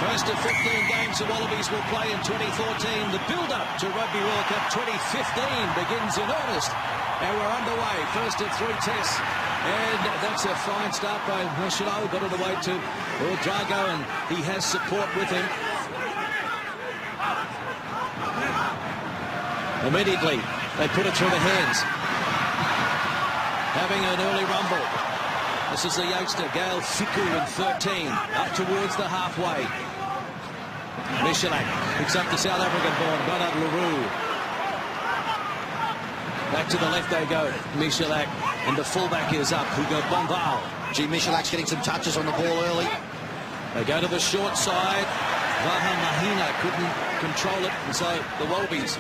First of 15 games the Wallabies will play in 2014. The build-up to Rugby World Cup 2015 begins in earnest. And we're underway. First of 3 tests. And that's a fine start by Michelo. Got it away to Drago, and he has support with him. Immediately, they put it through the hands. Having an early rumble. This is the youngster, Gail Fiku, in 13, up towards the halfway. Michelak picks up the South African-born Bernard Leroux. Back to the left they go, Michelak, and the fullback is up, Hugo Bonval. Michelak's getting some touches on the ball early. They go to the short side. Vaha Mahina couldn't control it, and so the Wallabies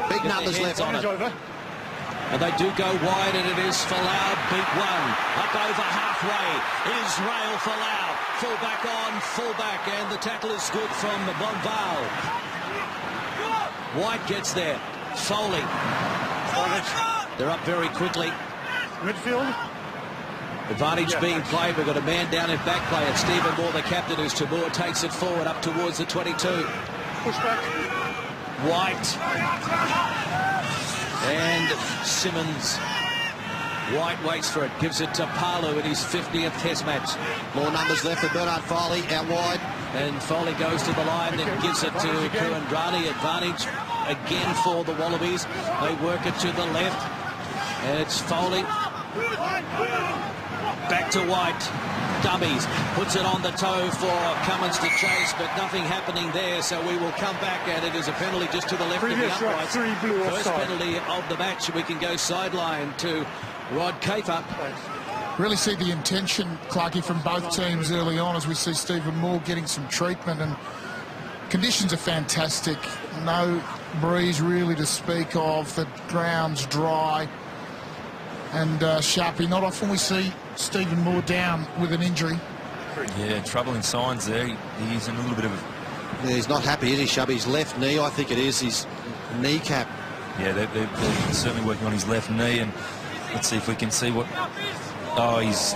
big numbers left on it. And they do go wide, and it is Folau, beat one. Up over halfway, Israel Folau. Fullback on, fullback, and the tackle is good from Bonval. White gets there. Foley. They're up very quickly. Midfield. Advantage being played. We've got a man down in back play. It's Stephen Moore, the captain, who's Tamur takes it forward up towards the 22. Push back. White. And Simmons. White waits for it, gives it to Palu in his 50th test match. More numbers left for Bernard Foley out wide. And Foley goes to the line, then gives it to Kurandrani. Advantage again for the Wallabies. They work it to the left. And it's Foley. Back to White. Dummies. Puts it on the toe for Cummins to chase, but nothing happening there, so we will come back, and it is a penalty just to the left of the uprights. First penalty of the match. We can go sideline to Rod Kafer. Really see the intention, Clarkie, from both teams early on as we see Stephen Moore getting some treatment, and conditions are fantastic. No breeze really to speak of. The ground's dry. And Sharpie, not often we see Stephen Moore down with an injury. Yeah, troubling signs there. He's in a little bit of Yeah, he's not happy, is he, Shubby? His left knee, I think it is, his kneecap. Yeah, they're certainly working on his left knee, and let's see if we can see what... Oh, he's...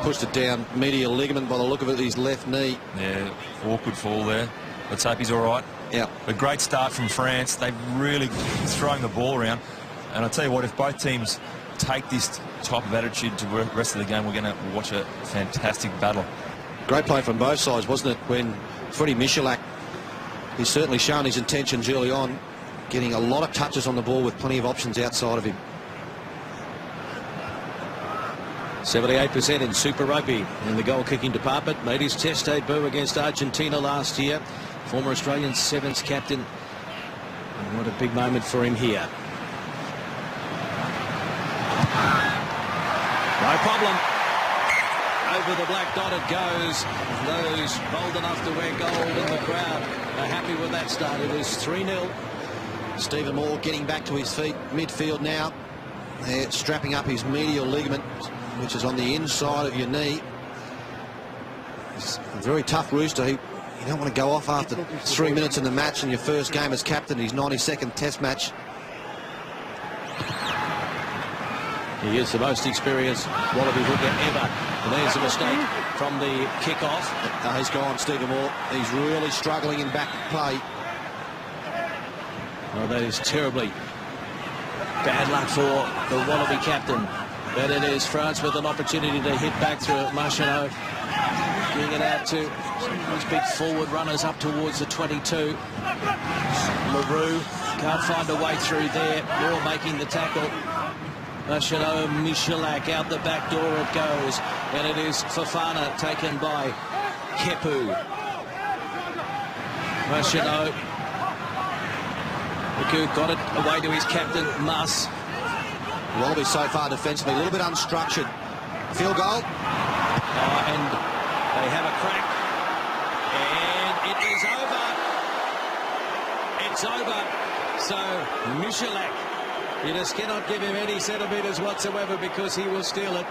pushed it down, medial ligament by the look of it, his left knee. Yeah, awkward fall there. Let's hope he's all right. Yeah. A great start from France. They've really thrown the ball around. And I'll tell you what, if both teams take this type of attitude to the rest of the game, we're going to watch a fantastic battle. Great play from both sides, wasn't it, when Freddie Michelak, he's certainly shown his intentions early on, getting a lot of touches on the ball with plenty of options outside of him. 78% in Super Rugby in the goal-kicking department. Made his test debut against Argentina last year. Former Australian Sevens captain. And what a big moment for him here. No problem. Over the black dot it goes. Those bold enough to wear gold in the crowd are happy with that start. It is 3-0. Stephen Moore getting back to his feet midfield now. They're strapping up his medial ligament, which is on the inside of your knee. It's a very tough rooster. You don't want to go off after 3 minutes in the match in your first game as captain, his 92nd test match. He is the most experienced Wallaby hooker ever. And there's a mistake from the kick-off. He's gone, Stephen Moore. He's really struggling in back play. Oh, that is terribly bad luck for the Wallaby captain. But it is France with an opportunity to hit back through Marchano. Getting it out to these big forward runners up towards the 22. LaRue can't find a way through there. Moore making the tackle. Marchano, Michelak out the back door it goes. And it is Fofana taken by Kepu. Marchano. Miku got it away to his captain, Mas. Wallaby so far defensively, a little bit unstructured. Field goal. And they have a crack. And it is over. It's over. So Michelak, you just cannot give him any centimetres whatsoever because he will steal it.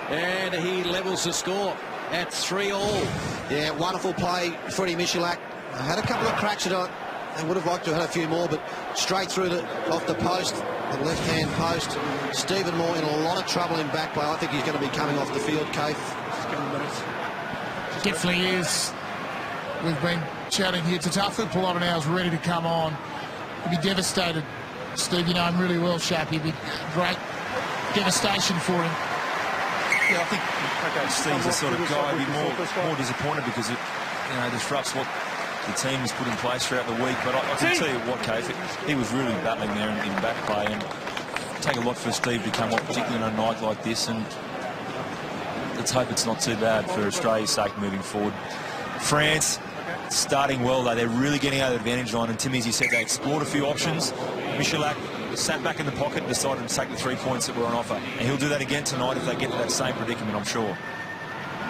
And he levels the score at 3-all. Yeah, wonderful play, Freddie Michelak. Had a couple of cracks at it. They would have liked to have had a few more, but straight through off the post, the left-hand post. Stephen Moore in a lot of trouble in back play. I think he's going to be coming off the field, Keith. Definitely is. we've been chatting here. Tatafu Pilota now is ready to come on. He'd be devastated. Steve, you know him really well, Shap. He'd be great devastation for him. Yeah, I think Steve's the sort of guy who'd be more disappointed because it, disrupts what the team has put in place throughout the week. But I can tell you what, Kate, he was really battling there in back play, and take a lot for Steve to come off, particularly on a night like this. And let's hope it's not too bad for Australia's sake moving forward. France starting well, though. They're really getting out of the advantage line. And Tim, as you said, they explored a few options. Michalak sat back in the pocket and decided to take the 3 points that were on offer. And he'll do that again tonight if they get to that same predicament, I'm sure.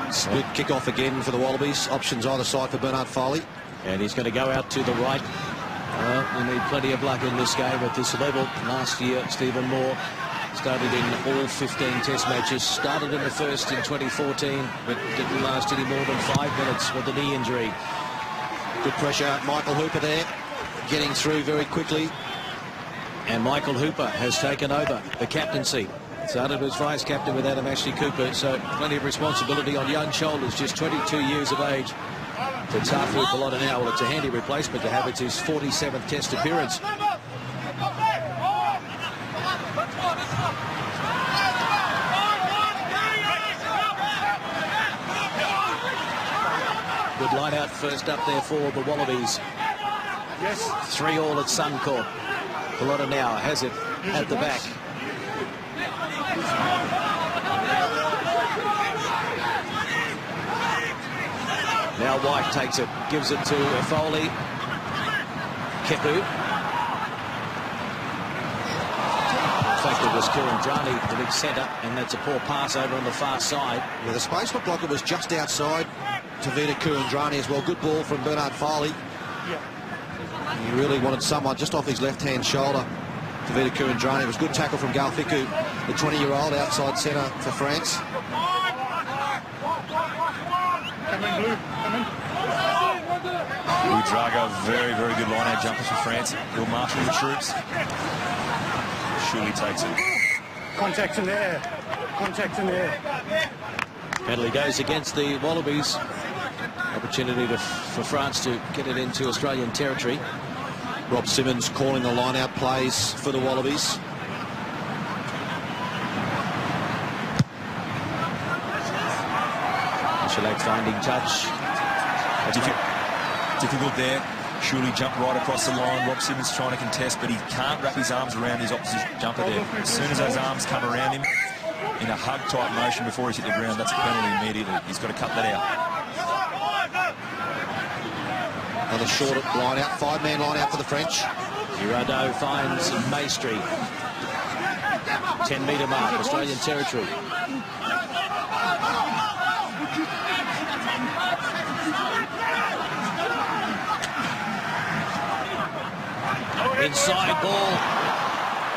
Split kick-off again for the Wallabies. Options either side for Bernard Foley. And he's going to go out to the right. Well, you need plenty of luck in this game at this level. Last year, Stephen Moore started in all 15 test matches. Started in the first in 2014, but didn't last any more than 5 minutes with a knee injury. Good pressure. Michael Hooper there, getting through very quickly. And Michael Hooper has taken over the captaincy. Started as vice-captain with Adam Ashley Cooper, so plenty of responsibility on young shoulders, just 22 years of age. Tatafu Pilota now, well, it's a handy replacement to have. It's his 47th test appearance. Good line out first up there for the Wallabies. Yes. 3-all at Suncorp. Pilota now has it at the back. Now White takes it, gives it to Foley. Kepu. In fact, it was Kurandrani, the big centre, and that's a poor pass over on the far side. Yeah, the space looked like it was just outside Tavita Kurandrani as well. Good ball from Bernard Foley. He really wanted someone just off his left-hand shoulder. Tavita Kurandrani. It was good tackle from Galfiku, the 20-year-old outside centre for France. Come in, Blue. Come in. Drago, very, very good line-out jumper for France. He'll marshal the troops. Surely takes it. Contact in the air. Contact in the air. Penalty goes against the Wallabies. Opportunity for France to get it into Australian territory. Rob Simmons calling the line-out plays for the Wallabies. Michalak finding touch. Difficult there. Surely jumped right across the line. Rob Simmons trying to contest, but he can't wrap his arms around his opposite jumper there. As soon as those arms come around him in a hug-type motion before he's hit the ground, that's a penalty immediately. He's got to cut that out. Another short line-out, 5-man line-out for the French. Girardeau finds Maestri. 10-metre mark, Australian territory. Inside ball.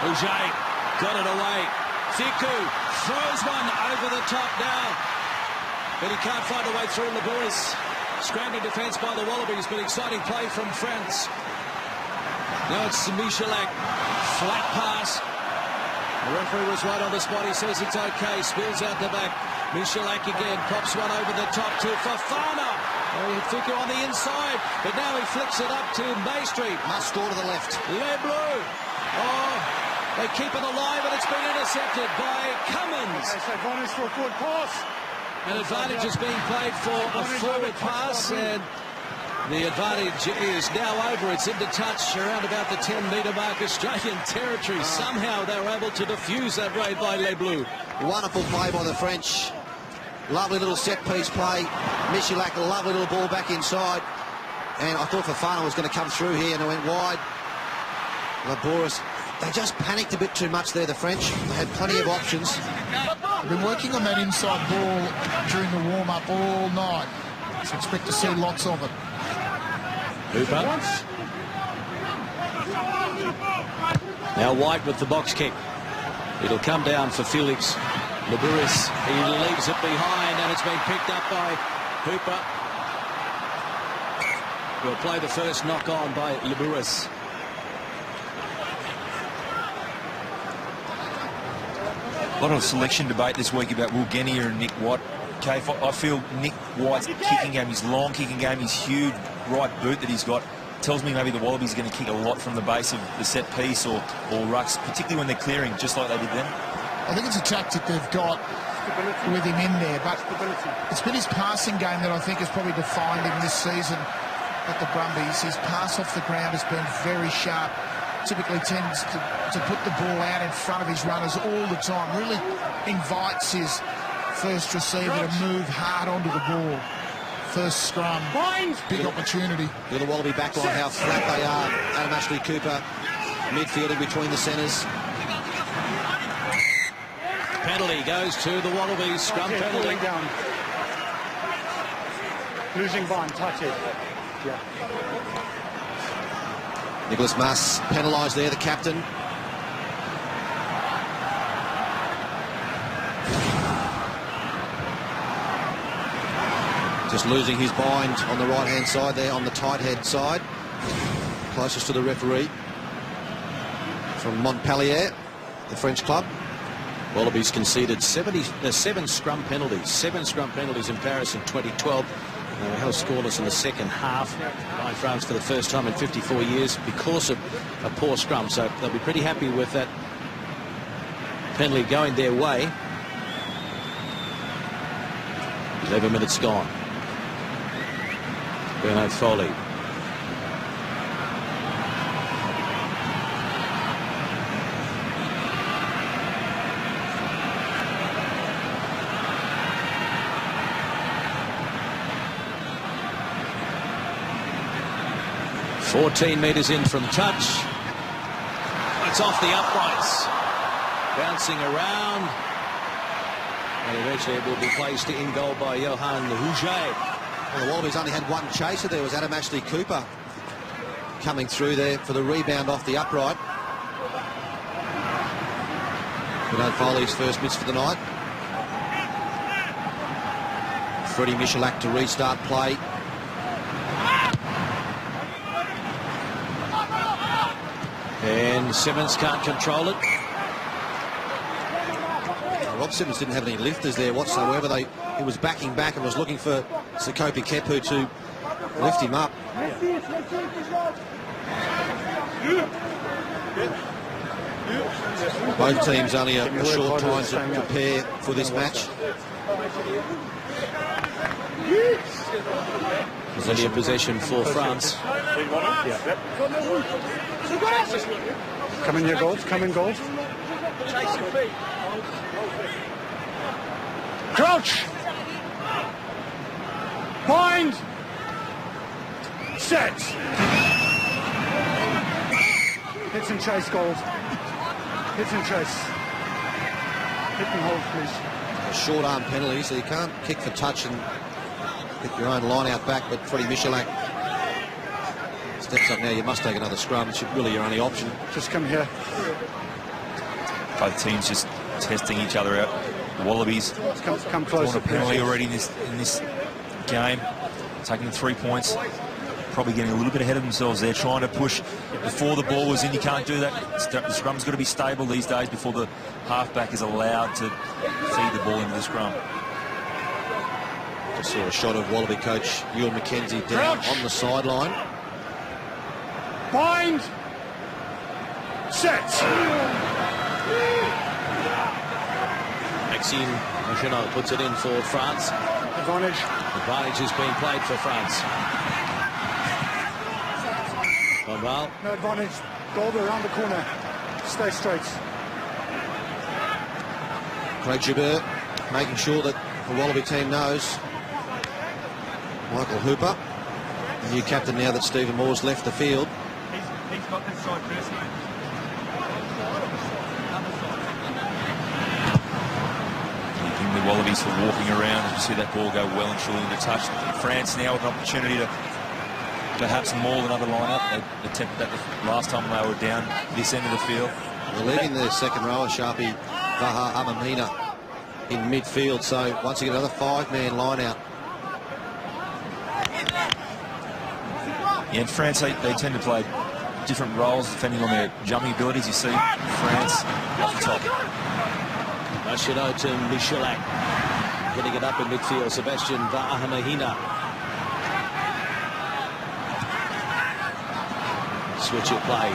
Auger got it away. Thiku throws one over the top now. But he can't find a way through Labouris. Scrambling defence by the Wallabies, but exciting play from France. Now it's Michalak. Flat pass. The referee was right on the spot. He says it's okay. Spills out the back. Michalak again. Pops one over the top to Fofana. Thiku on the inside, but now he flicks it up to Maestri. Must score to the left. Les Bleus. Oh, they keep it alive, and it's been intercepted by Cummins. Okay, so advantage for a forward pass. An advantage is being played for a forward pass, and the advantage is now over. It's into touch around about the 10-metre mark, Australian territory. Somehow they were able to defuse that raid by Les Bleus. Wonderful play by the French. Lovely little set-piece play. Michalak, a lovely little ball back inside. And I thought Fofana was going to come through here, and it went wide. Labouris, they just panicked a bit too much there, the French. They had plenty of options. They've been working on that inside ball during the warm-up all night. So expect to see lots of it. Hooper. Now White with the box kick. It'll come down for Felix Labouris. He leaves it behind, and it's been picked up by Hooper. Will play the first knock on by Labouris. A lot of selection debate this week about Will Genia and Nick White. Okay, I feel Nick White's kicking game, his long kicking game, his huge right boot that he's got tells me maybe the Wallabies are going to kick a lot from the base of the set piece or rucks, particularly when they're clearing, just like they did then. I think it's a tactic they've got with him in there, but it's been his passing game that I think has probably defined him this season at the Brumbies. His pass off the ground has been very sharp. Typically tends to put the ball out in front of his runners all the time. Really invites his first receiver to move hard onto the ball. First scrum, big opportunity. Look at the Wallaby backline, how flat they are. Adam Ashley Cooper, midfield in between the centres. Penalty goes to the Wallabies. Scrum penalty. Down. Losing Vine, touch it. Yeah. Nicholas Mas penalised there, the captain. Just losing his bind on the right-hand side there, on the tight head side. Closest to the referee. From Montpellier, the French club. Wallabies conceded 7 scrum penalties. 7 scrum penalties in Paris in 2012. They were held scoreless in the second half by France for the first time in 54 years because of a poor scrum. So they'll be pretty happy with that penalty going their way. 11 minutes gone. Bernard Foley. "14 metres in from touch. It's off the uprights. Bouncing around. And eventually it will be placed in goal by Johan Rouget. Well, the Wallabies only had one chaser. There was Adam Ashley Cooper coming through there for the rebound off the upright. Bernard Foley's first miss for the night. Freddie Michalak to restart play. And Simmons can't control it. Rob Simmons didn't have any lifters there whatsoever. He was backing back and was looking for Sekope Kepu to lift him up. Both teams only a short time to prepare for this match. Plenty of possession for France. Come in here, goals. Come in, goals. Crouch. Bind. Set. Hits and chase, goals. Hits and chase. Hit and hold, please. A short arm penalty, so you can't kick for touch and get your own line out back, but Freddie Michalak steps up now. You must take another scrum. It's really your only option. Just come here. Both teams just testing each other out. The Wallabies Come closer. a penalty already in this game, taking 3 points. Probably getting a little bit ahead of themselves there, trying to push before the ball was in. You can't do that. The scrum's got to be stable these days before the halfback is allowed to feed the ball into the scrum. Just saw a shot of Wallaby coach Ewan McKenzie down on the sideline. Bind. Set. Maxime Machinot puts it in for France. Advantage. Advantage is being played for France. Bombal. No advantage. Gold around the corner. Stay straight. Craig Joubert making sure that the Wallaby team knows. Michael Hooper, the new captain now that Stephen Moore's left the field. He's got this side first, mate. The Wallabies for walking around. You see that ball go well and truly into touch. France now with an opportunity to perhaps maul another lineup. They attempted that the last time they were down this end of the field. They're leaving their second rower, Sharpie Vaha Amamina, in midfield. So once again, another 5-man line out. Yeah, and France, they tend to play different roles depending on their jumping abilities. You see France off the top. Machinot to Michalak. Getting it up in midfield. Sebastian Vahamahina. switch of play.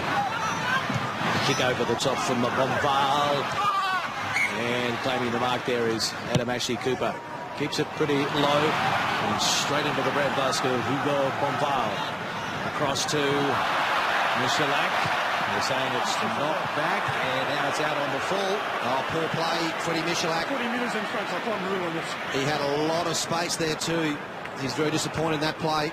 Kick over the top from the Bonval. And claiming the mark there is Adam Ashley Cooper. Keeps it pretty low and straight into the breadbasket of Hugo Bonval. Across to Michalak. They're saying it's knocked back, and now it's out on the full. Oh, poor play, Freddie Michalak. 40 metres in front, I can't rule on this. He had a lot of space there too. He's very disappointed in that play.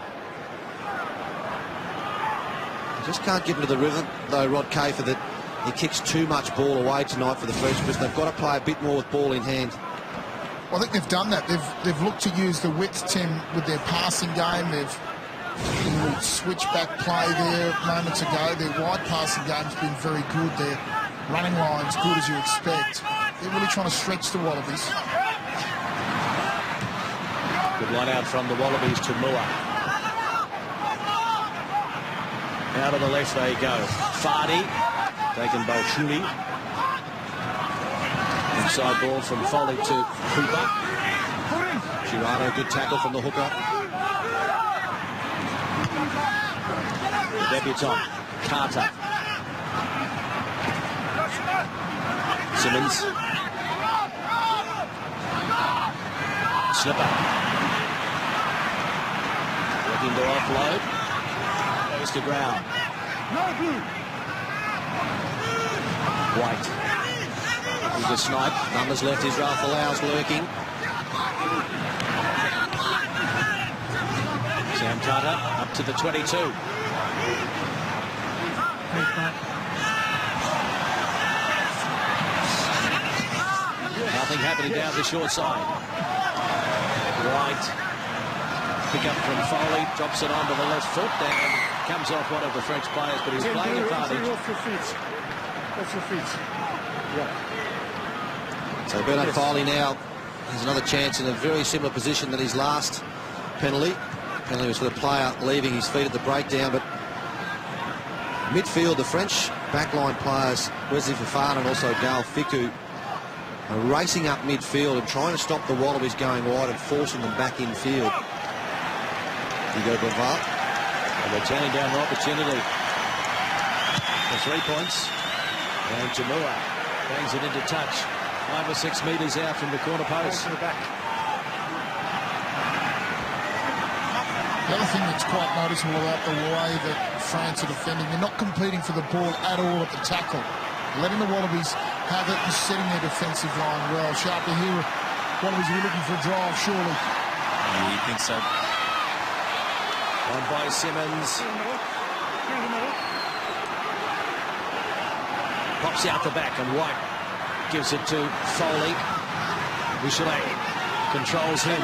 Just can't get into the rhythm, though, Rod Kafer, that he kicks too much ball away tonight for the first because they've got to play a bit more with ball in hand. Well, I think they've done that. They've looked to use the width, Tim, with their passing game. They've switchback play there moments ago. Their wide passing game's been very good. Their running line's good as you expect. They're really trying to stretch the Wallabies. Good line out from the Wallabies to Moore. Out of the left they go. Fardy, taken by Shuli. Inside ball from Foley to Cooper. Girardo, good tackle from the hooker. The debutant, Carter. Simmons. Slipper. Looking to offload. Goes to ground. White. He's a snipe. Numbers left, Israel Folau's lurking. Sam Carter up to the 22. Nothing happening down the short side. Right. Pick up from Foley, drops it onto the left foot and comes off one of the French players, but he's playing advantage. Off your feet. Off your feet. Yeah. So Bernard Foley now has another chance in a very similar position than his last penalty. Penalty was for the player leaving his feet at the breakdown, but midfield, the French backline players, Wesley Fofana and also Gal Fiku, are racing up midfield and trying to stop the Wallabies going wide and forcing them back infield. Hugo Bonval. And they're turning down the opportunity for 3 points. And Jamua bangs it into touch. 5 or 6 metres out from the corner post. To the back. The other thing that's quite noticeable about the way that France are defending, they're not competing for the ball at all at the tackle. Letting the Wallabies have it and setting their defensive line well. Sharply here, Wallabies are looking for a drive, surely. Yeah, you think so? On by Simmons. Pops out the back and White gives it to Foley. Michelet controls him.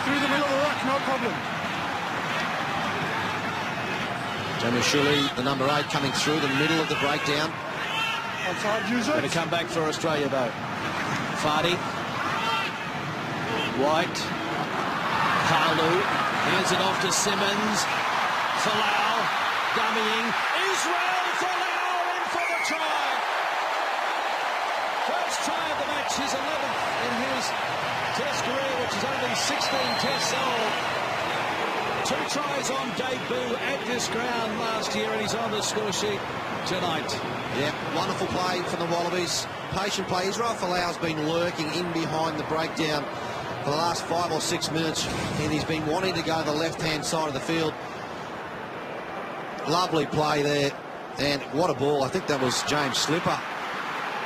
Through the middle of the ruck, no problem. Jamie Shuli, the number 8, coming through the middle of the breakdown. Outside, use it. Going to come back for Australia though. Fardy. White. Kalu. Hands it off to Simmons. Folau. Dummying. Israel Folau in for the try. First try of the match, his 11th in his Test career, which is only 16 tests old. 2 tries on debut at this ground last year, and he's on the score sheet tonight. Yeah, wonderful play from the Wallabies. Patient play. Israel Folau's been lurking in behind the breakdown for the last 5 or 6 minutes, and he's been wanting to go to the left-hand side of the field. Lovely play there, and what a ball. I think that was James Slipper.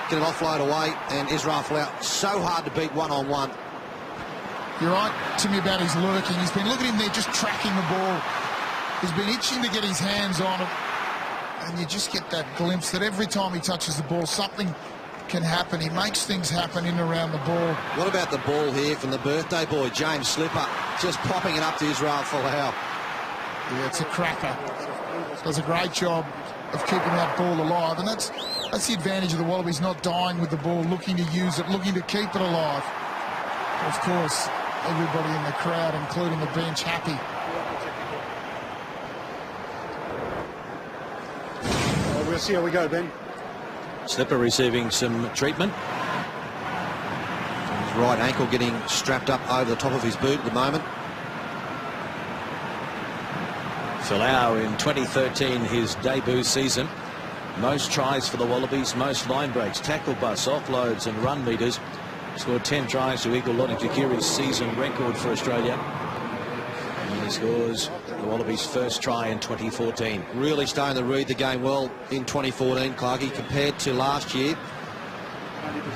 Get an offload away, and Israel Folau so hard to beat one-on-one. You're right, Timmy, about his lurking. He's been, look at him there, just tracking the ball. He's been itching to get his hands on it. And you just get that glimpse that every time he touches the ball, something can happen. He makes things happen in and around the ball. What about the ball here from the birthday boy, James Slipper, just popping it up to Israel Folau? Yeah, it's a cracker. Does a great job of keeping that ball alive. And that's the advantage of the Wallabies, not dying with the ball, looking to use it, looking to keep it alive. Of course, everybody in the crowd, including the bench, happy. We'll see how we go, Ben. Slipper receiving some treatment. His right ankle getting strapped up over the top of his boot at the moment. Folau in 2013, his debut season. Most tries for the Wallabies, most line breaks, tackle busts, offloads and run meters. Scored 10 tries to equal Lonnie Takiri's season record for Australia. And he scores the Wallabies' first try in 2014. Really starting to read the game well in 2014, Clarkey, compared to last year.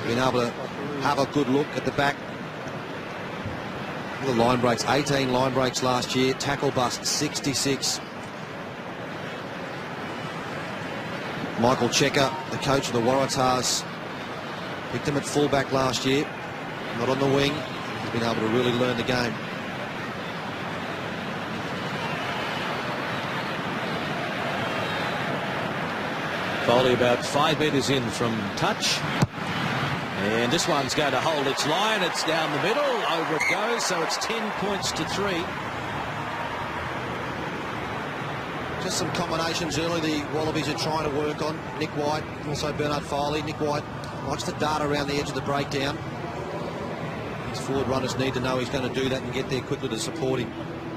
Being able to have a good look at the back. The line breaks, 18 line breaks last year. Tackle bust, 66. Michael Checker, the coach of the Waratahs, picked him at fullback last year, not on the wing. He's been able to really learn the game. Foley about 5 metres in from touch. And this one's going to hold its line. It's down the middle. Over it goes. So it's 10 points to 3. Just some combinations early the Wallabies are trying to work on. Nick White, also Bernard Foley. Nick White likes to dart around the edge of the breakdown. His forward runners need to know he's going to do that and get there quickly to support him.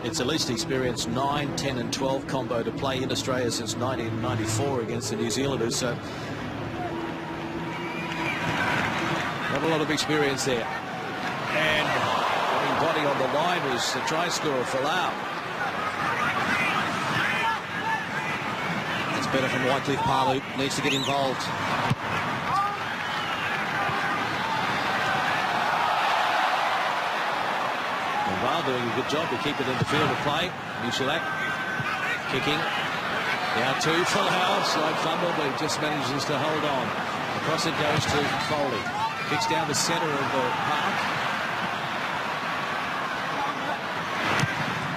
It's the least experienced 9, 10 and 12 combo to play in Australia since 1994 against the New Zealanders. So not a lot of experience there. And putting body on the line was the try scorer for Folau. It's better from Wycliffe Palu. Needs to get involved. Val doing a good job to keep it in the field of play. Michalak kicking. Down to Folau. Slight fumble, but he just manages to hold on. Across it goes to Foley. Kicks down the centre of the park.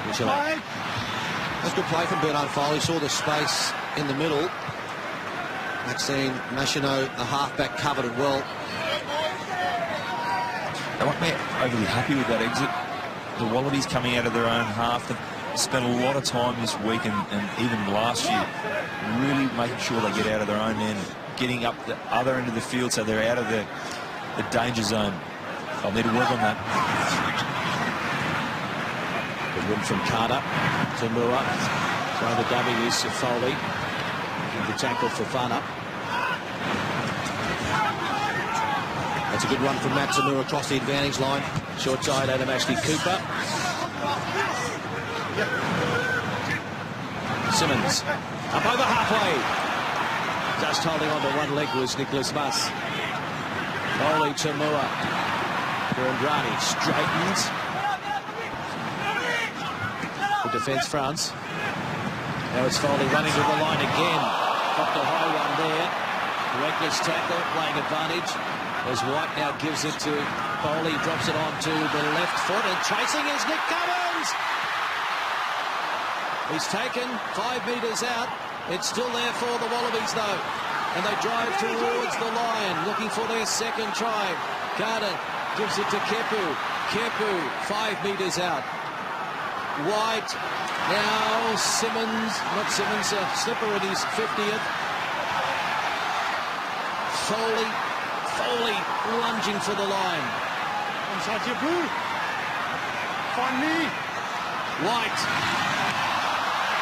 Michalak. That's good play from Bernard Foley. Saw the space in the middle. Maxine Machino, the halfback, covered it well. They weren't overly happy with that exit. The Wallabies coming out of their own half. They've spent a lot of time this week and even last year really making sure they get out of their own end, getting up the other end of the field so they're out of the danger zone. They'll need to work on that. Good win from Carter to Moore. Trying the dummy use of Foley. Making the tackle for Fana. That's a good run from Matt Tamura across the advantage line. Short side, Adam Ashley Cooper. Simmons up over halfway. Just holding on to one leg was Nicholas Mas. Foley to Moore. Brandrani straightens. Good defence, France. Now it's Foley running to the line again. Got the high one there. Reckless tackle, playing advantage. As White now gives it to Foley, drops it onto the left foot, and chasing is Nick Cummins. He's taken 5 metres out. It's still there for the Wallabies though, and they drive towards the line, looking for their second try. Carter gives it to Kepu. Kepu 5 metres out. White now Simmons, not Simmons, Slipper at his 50th. Foley lunging for the line. Inside your blue. Find me. White.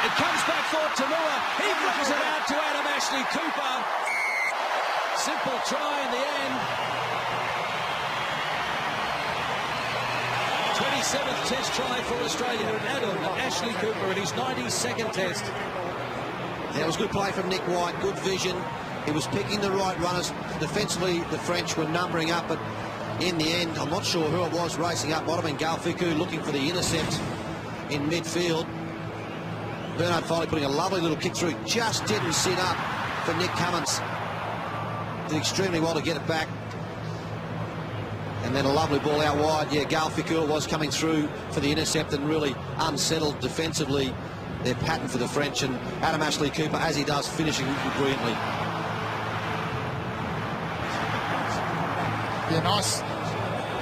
It comes back for Tamua. He brings it out to Adam Ashley Cooper. Simple try in the end. 27th test try for Australia. Adam Ashley Cooper in his 92nd test. Yeah, it was good play from Nick White. Good vision. He was picking the right runners. Defensively, the French were numbering up, but in the end, I'm not sure who it was racing up. Might have been Galfiku looking for the intercept in midfield. Bernard Foley putting a lovely little kick through. Just didn't sit up for Nick Cummins. Did extremely well to get it back. And then a lovely ball out wide. Yeah, Galfiku was coming through for the intercept and really unsettled defensively their pattern for the French. And Adam Ashley Cooper, as he does, finishing brilliantly. Yeah, nice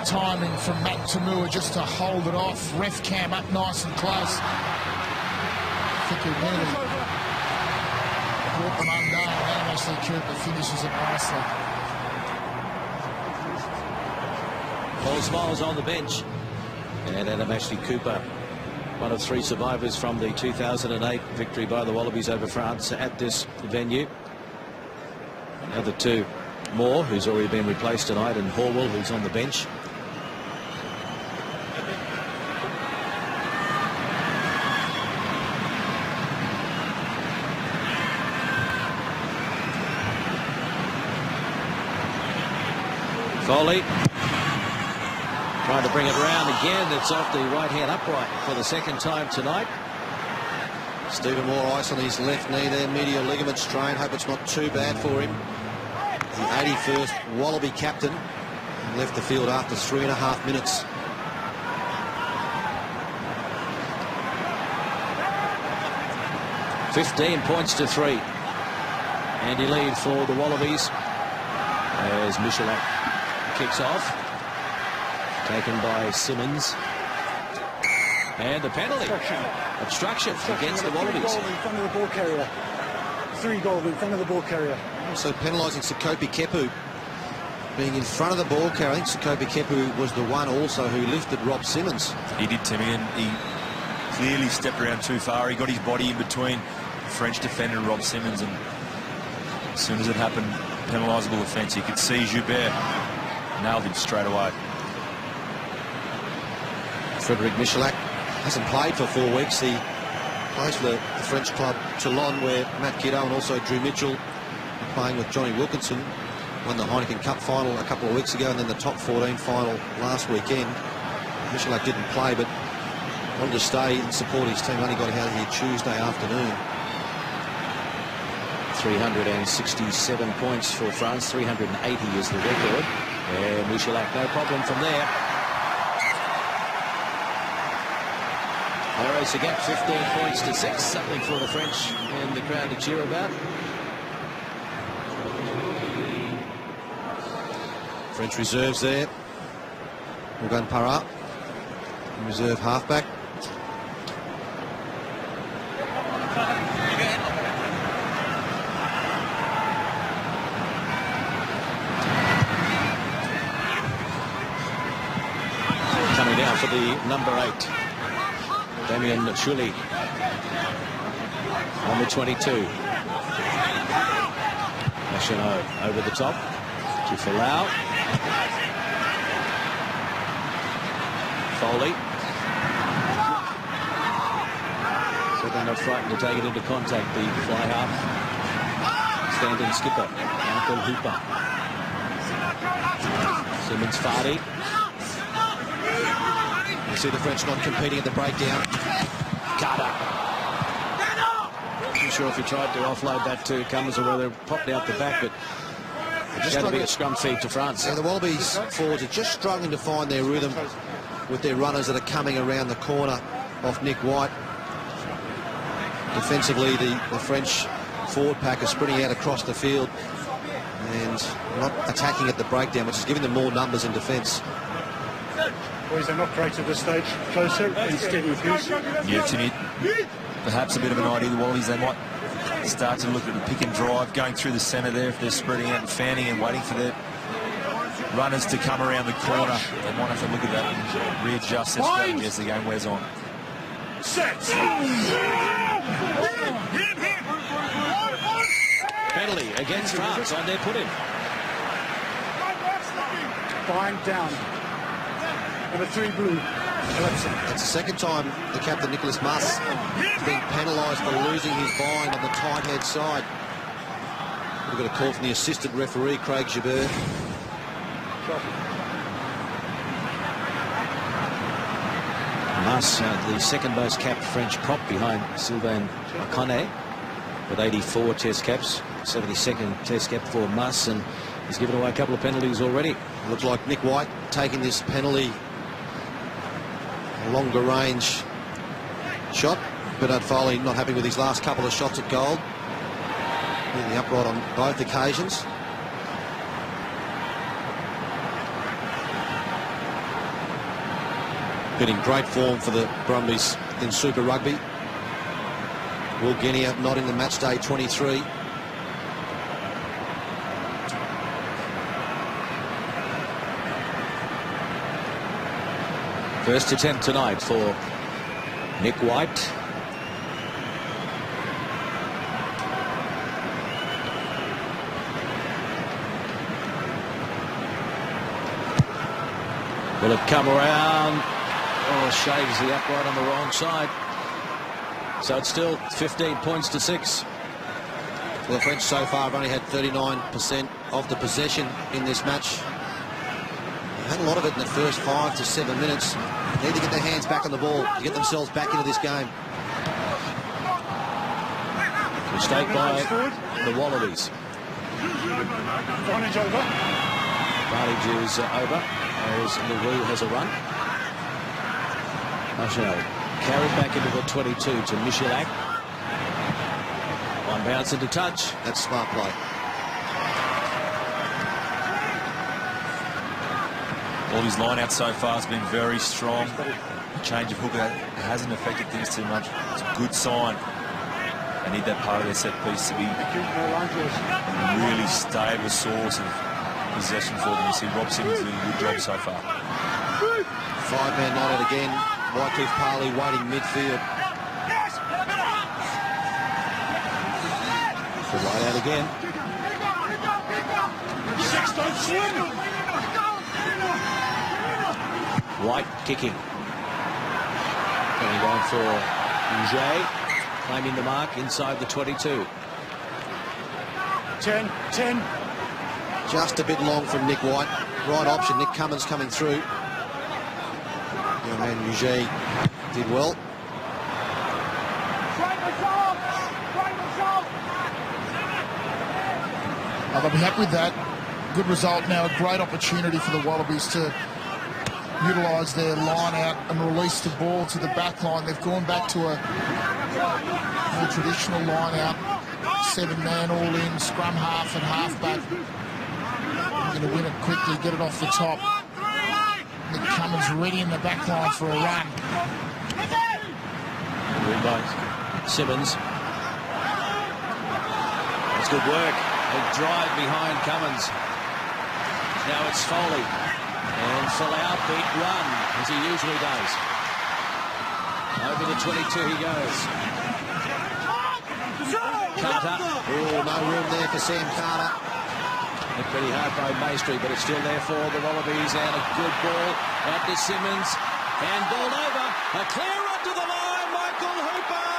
timing from Matt Tamua just to hold it off. Ref cam up nice and close. I think he really brought them undone. Adam Ashley Cooper finishes it nicely. Paul Smiles on the bench. And Adam Ashley Cooper one of 3 survivors from the 2008 victory by the Wallabies over France at this venue. The other 2 more, who's already been replaced tonight, and Horwell, who's on the bench. Foley trying to bring it round again. It's off the right hand upright for the 2nd time tonight. Stephen Moore ice on his left knee there, medial ligament strain. Hope it's not too bad for him. The 81st Wallaby captain left the field after 3.5 minutes. $15 points to 3. Andy lead for the Wallabies as Michalak kicks off. Taken by Simmons. And the penalty. Obstruction against the Wallabies. Goal in front of the ball carrier. 3 goals in front of the ball carrier. Also penalising Sekope Kepu being in front of the ball carrier. I think Sekope Kepu was the one also who lifted Rob Simmons. He did, Timmy, and he clearly stepped around too far. He got his body in between the French defender and Rob Simmons, and as soon as it happened, penalisable offence. You could see Joubert nailed him straight away. Frederic Michalak hasn't played for 4 weeks. He plays for the French club Toulon, where Matt Kiddo and also Drew Mitchell are playing with Johnny Wilkinson. Won the Heineken Cup final a couple of weeks ago, and then the top 14 final last weekend. Michalak didn't play, but wanted to stay and support his team. Only got out of here Tuesday afternoon. 367 points for France. 380 is the record. And Michalak, no problem from there. Arrows again, 15 points to 6. Something for the French and the crowd to cheer about. French reserves there. Morgan Parra, reserve halfback. Coming down for the number 8. Damien Chuli on the 22. Machino over the top to Folau. Foley. So they're not frightened to take it into contact. The fly half. Standing skipper, Michael Hooper. Simmons Fardy. You see the French not competing at the breakdown. Carter. Not sure if he tried to offload that to Cummins or whether it popped out the back, but it's going to be a scrum feed to France. Yeah, the Wallabies forwards are just struggling to find their rhythm with their runners that are coming around the corner off Nick White. Defensively, the French forward pack are spreading out across the field and not attacking at the breakdown, which is giving them more numbers in defence. Boys, they're not great at this stage. Closer and steady with goose. Yeah, Timmy, perhaps a bit of an idea. The Wallabies, they might start to look at the pick and drive, going through the centre there if they're spreading out and fanning and waiting for their runners to come around the corner. They might have to look at that and readjust their strategy as the game wears on. Penalty against France on their put-in. Bind down. Number 3 blue. That's the second time the captain, Nicholas Mas, has been penalised for losing his bind on the tight head side. We've got a call from the assistant referee, Craig Joubert. Mas, the second most capped French prop behind Sylvain Akane with 84 test caps. 72nd test cap for Mas, and he's given away a couple of penalties already. Looks like Nick White taking this penalty. A longer range shot. Bernard Foley not happy with his last couple of shots at goal. Hitting the upright on both occasions. Been in great form for the Brumbies in Super Rugby. Will Guinea not in the match day 23. First attempt tonight for Nick White. Will it come around? Oh, shaves the upright on the wrong side. So it's still 15 points to 6. Well, the French so far have only had 39% of the possession in this match. They had a lot of it in the first 5 to 7 minutes. They need to get their hands back on the ball to get themselves back into this game. Mistake by the Wallabies. Advantage over. Advantage is over as LaRue has a run. Marshall carried back into the 22 to Michalak. One bounce into touch. That's smart play. All his line-out so far has been very strong. Change of hook hasn't affected things too much. It's a good sign. They need that part of their set piece to be a really stable source of possession for them. You see Rob Simmons doing a good job so far. 5-man not out again. Wycliffe Parley waiting midfield. Good line out again. White kicking. Going for Uge, claiming the mark inside the 22. 10. Just a bit long from Nick White. Right option. Nick Cummins coming through. Young man Uge did well. They'll be happy with that. Good result now. A great opportunity for the Wallabies to utilise their line out and release the ball to the back line. They've gone back to a more traditional line out. 7-man all in, scrum half and half back. We're going to win it quickly, get it off the top. Nick Cummins ready in the back line for a run. Win by Simmons. That's good work. A drive behind Cummins. Now it's Foley. And Folau beat run, as he usually does. Over the 22 he goes. Carter. Oh, no room there for Sam Carter. Hit pretty hard by Maestri, but it's still there for the Wallabies. And a good ball out to Simmons. And ball over. A clear run to the line. Michael Hooper.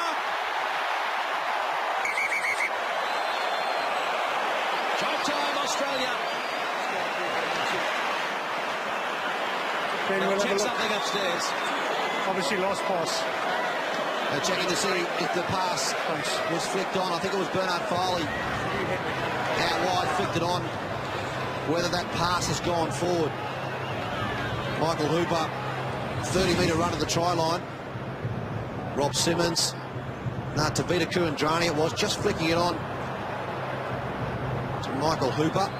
Showtime, Australia. They'll check something upstairs. Obviously last pass. They're checking to see if the pass was flicked on. I think it was Bernard Foley out wide, flicked it on. Whether that pass has gone forward. Michael Hooper, 30-metre run to the try line. Rob Simmons. Tavita Kurandrani it was, just flicking it on to Michael Hooper.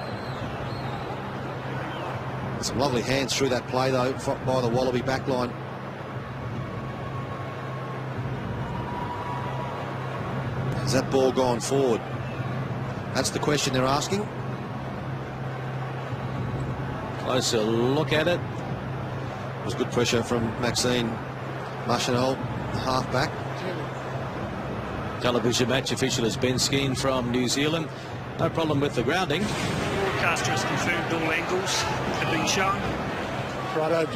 Some lovely hands through that play, though, by the Wallaby backline. Has that ball gone forward? That's the question they're asking. Closer look at it. It was good pressure from Maxine Marchanel, the halfback. Television match official is Ben Skeen from New Zealand. No problem with the grounding. Broadcaster has confirmed all angles have been shown. Right,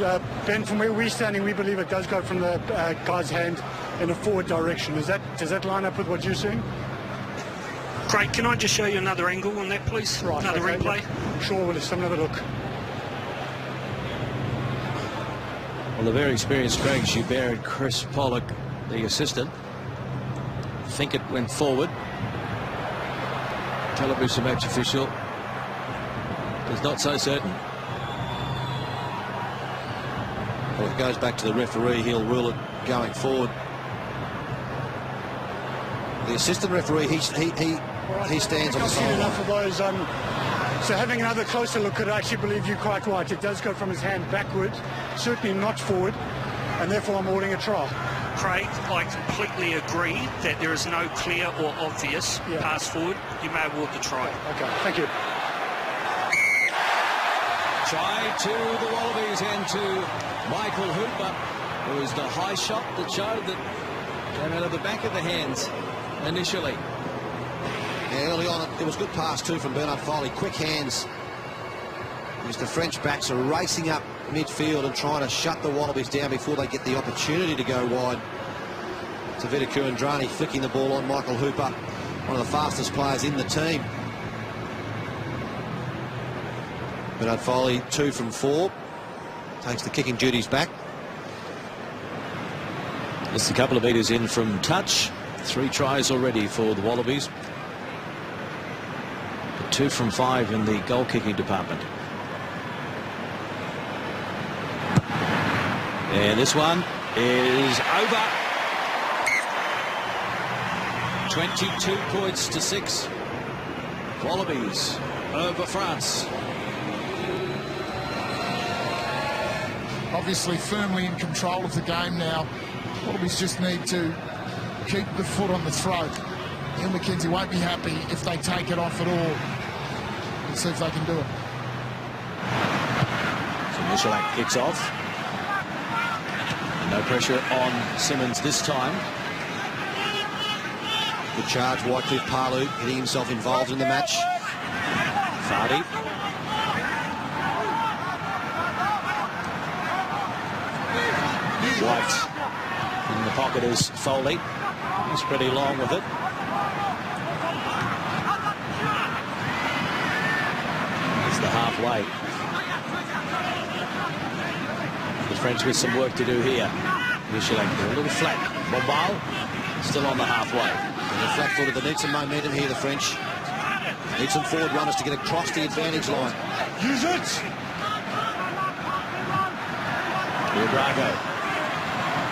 Ben, from where we're standing, we believe it does go from the guy's hand in a forward direction. Does that line up with what you're seeing? Craig, can I just show you another angle on that, please? Right, another okay, replay. Yeah. Sure, we'll just have another look. Well, the very experienced Craig Joubert and Chris Pollock, the assistant, think it went forward. Television match official is not so certain. Well, if it goes back to the referee, he'll rule it going forward. The assistant referee, he stands on the I've seen sideline. enough of those. So having another closer look, I actually believe you're quite right. It does go from his hand backward, certainly not forward, and therefore I'm ordering a try. Craig, I completely agree that there is no clear or obvious pass forward. You may award the try. Okay, thank you. Try to the Wallabies and to Michael Hooper. It was the high shot that showed that came out of the back of the hands initially. Yeah, early on, it was good pass too from Bernard Foley. Quick hands. As the French backs are racing up midfield and trying to shut the Wallabies down before they get the opportunity to go wide. Tavita Kurandrani flicking the ball on Michael Hooper, one of the fastest players in the team. Bernard Foley, 2 from 4. Takes the kicking duties back. Just a couple of metres in from touch. 3 tries already for the Wallabies. But 2 from 5 in the goal kicking department. And this one is over. 22 points to 6. Wallabies over France. Obviously firmly in control of the game now. Wallabies just need to keep the foot on the throat. Neil McKenzie won't be happy if they take it off at all. Let's see if they can do it. So Michalak kicks off. No pressure on Simmons this time. Good charge, Wycliffe Palu getting himself involved in the match. Vardy. White in the pocket is Foley. He's pretty long with it. It's the halfway. The French with some work to do here. Michalak a little flat. Bombal still on the halfway. And they're flat-footed. They need some momentum here, the French. Need some forward runners to get across the advantage line. Use it! Drago.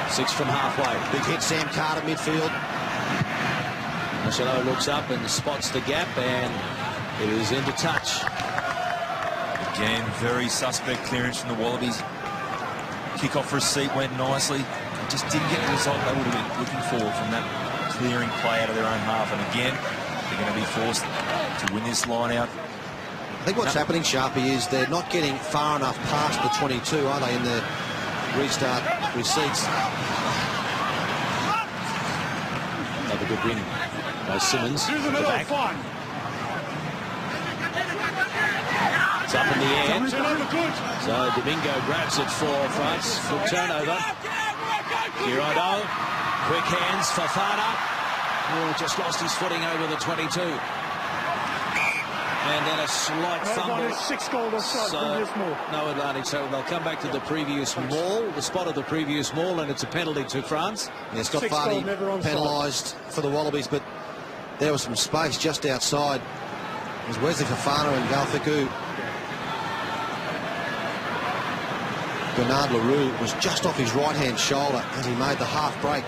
6 from halfway. Big hit, Sam Carter, midfield. Marcelo looks up and spots the gap, and it is into touch. Again, very suspect clearance from the Wallabies. Kick off for a seat went nicely. Just didn't get the result they would have been looking for from that clearing play out of their own half. And again, they're going to be forced to win this line out. I think what's happening, Sharpie, is they're not getting far enough past the 22, are they, in the restart receipts? Another good win by Simmons at the back. It's up in the air. So Domingo grabs it for France. Good turnover. Girardeau. Quick hands for Fana. Oh, just lost his footing over the 22. And then a slight fumble. 6 goal offside, So no advantage. So they'll come back to the previous maul, the spot of the previous maul, and it's a penalty to France. Yeah, Scott Fardy penalised for the Wallabies, but there was some space just outside. It was Wesley Fofana and Galfiku. Bernard LaRue was just off his right-hand shoulder as he made the half break.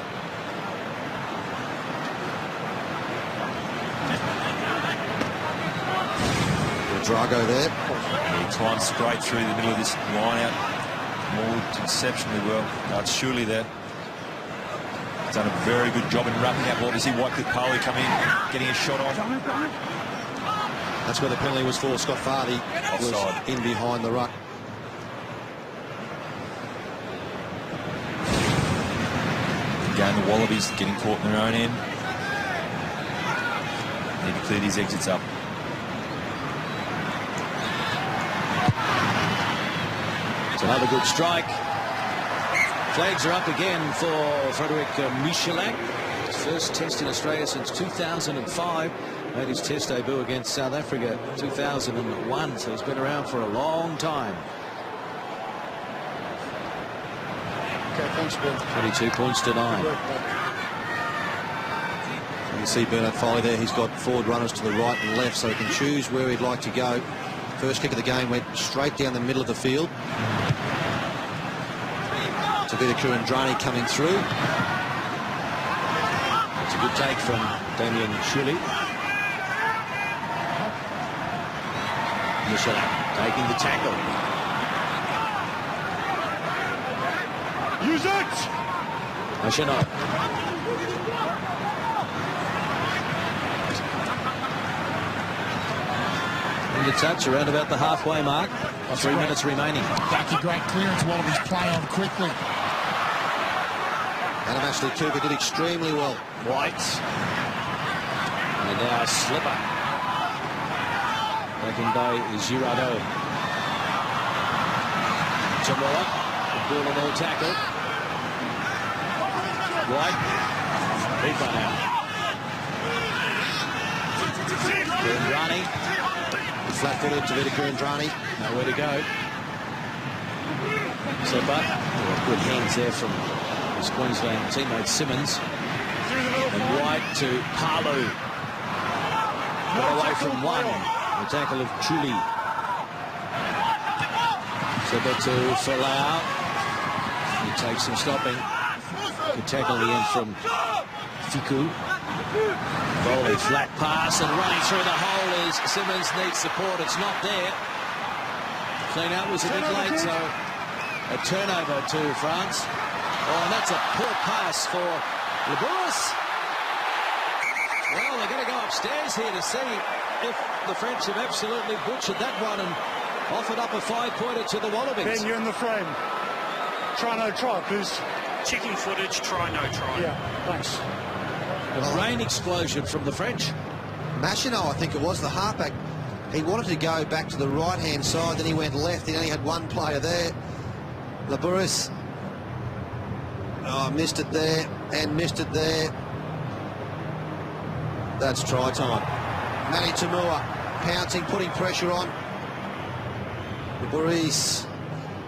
Drago there. He climbed straight through the middle of this line out. Mauled exceptionally well. That's surely there. He's done a very good job in wrapping up. Obviously, Wycliffe Palu come in, getting a shot on. That's where the penalty was for. Scott Fardy Offside. was in behind the ruck. Again, the Wallabies getting caught in their own end. Need to clear these exits up. It's another good strike. Flags are up again for Frederic Michalak. His first test in Australia since 2005. Made his test debut against South Africa 2001. So he's been around for a long time. Okay, thanks, Ben. 22 points to 9. You see Bernard Foley there. He's got forward runners to the right and left, so he can choose where he'd like to go. First kick of the game went straight down the middle of the field. Tavita Kurandrani coming through. It's a good take from Damien Shuley. Michalak taking the tackle. Use it! Machino. The touch around about the halfway mark. 3 minutes remaining. Backy, great clearance. Wallabies play on quickly. Adam Ashley Cooper did extremely well. White. And now Slipper. Back in bay is Girardeau. Tamura. The ball and all tackle. White. Big one out. Kurandrani. Flat-footed to Vita Kurandrani. Nowhere to go. Slipper. Good hands there from his Queensland teammate Simmons. And White to Palu. Got away from one. The tackle of Chuli. Slipper to Folau. He takes some stopping. Good tackle at the end from Fiku. Foley, flat pass and running through the hole as Simmons needs support. It's not there. Clean out was a bit late, so a turnover to France. Oh, and that's a poor pass for Labouris. Well, they're going to go upstairs here to see if the French have absolutely butchered that one and offered up a 5-pointer to the Wallabies. Ben, you're in the frame. Try, no try, please. Checking footage, try, no try. Yeah, thanks. A rain explosion from the French. Machino, I think it was, the halfback. He wanted to go back to the right-hand side, then he went left. He only had one player there. Labouris. Oh, missed it there and missed it there. That's try time. Manny Tamua pouncing, putting pressure on. Labouris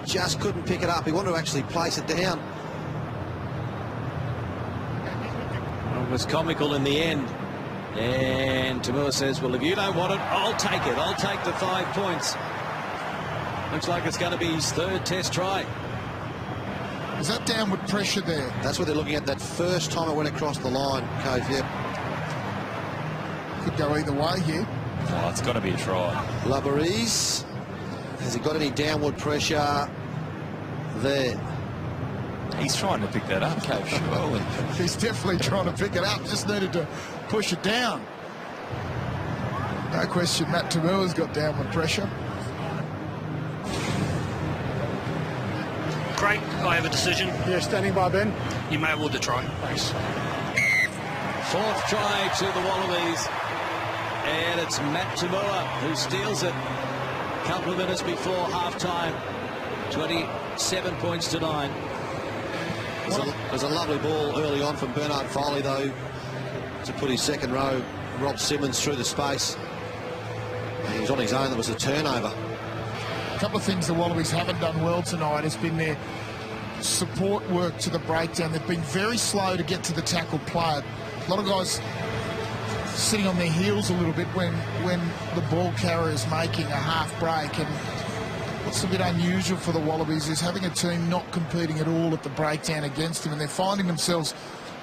just couldn't pick it up. He wanted to actually place it down. It was comical in the end. And Tamua says, well, if you don't want it, I'll take it. I'll take the 5 points. Looks like it's going to be his 3rd test try. Is that downward pressure there? That's what they're looking at, that first time it went across the line, Cove, yeah. Could go either way here. Oh, it's got to be a try. Labouris. Has he got any downward pressure there? He's trying to pick that up, Cove, surely. He's definitely trying to pick it up. Just needed to push it down. No question, Matt Tamua's got downward pressure. Great, I have a decision. Yeah, standing by, Ben. You may award the try. Thanks. 4th try to the Wallabies. And it's Matt Tamua who steals it. A couple of minutes before half-time. 27 points to 9. There's a lovely ball early on from Bernard Foley, though, to put his second row, Rob Simmons, through the space. And he was on his own. That was a turnover. A couple of things the Wallabies haven't done well tonight has been their support work to the breakdown. They've been very slow to get to the tackle player. A lot of guys sitting on their heels a little bit when the ball carrier is making a half break. And what's a bit unusual for the Wallabies is having a team not competing at all at the breakdown against them, and they're finding themselves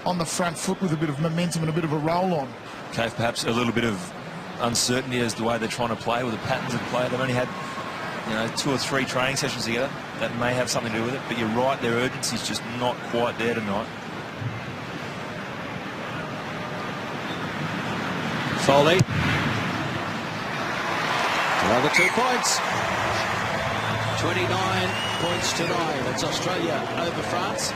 on the front foot with a bit of momentum and a bit of a roll on. Okay, perhaps a little bit of uncertainty as to the way they're trying to play, with the patterns of play. They've only had 2 or 3 training sessions together. That may have something to do with it, but you're right, their urgency's just not quite there tonight. Foley. Another 2 points. 29 points to 9. That's Australia over France.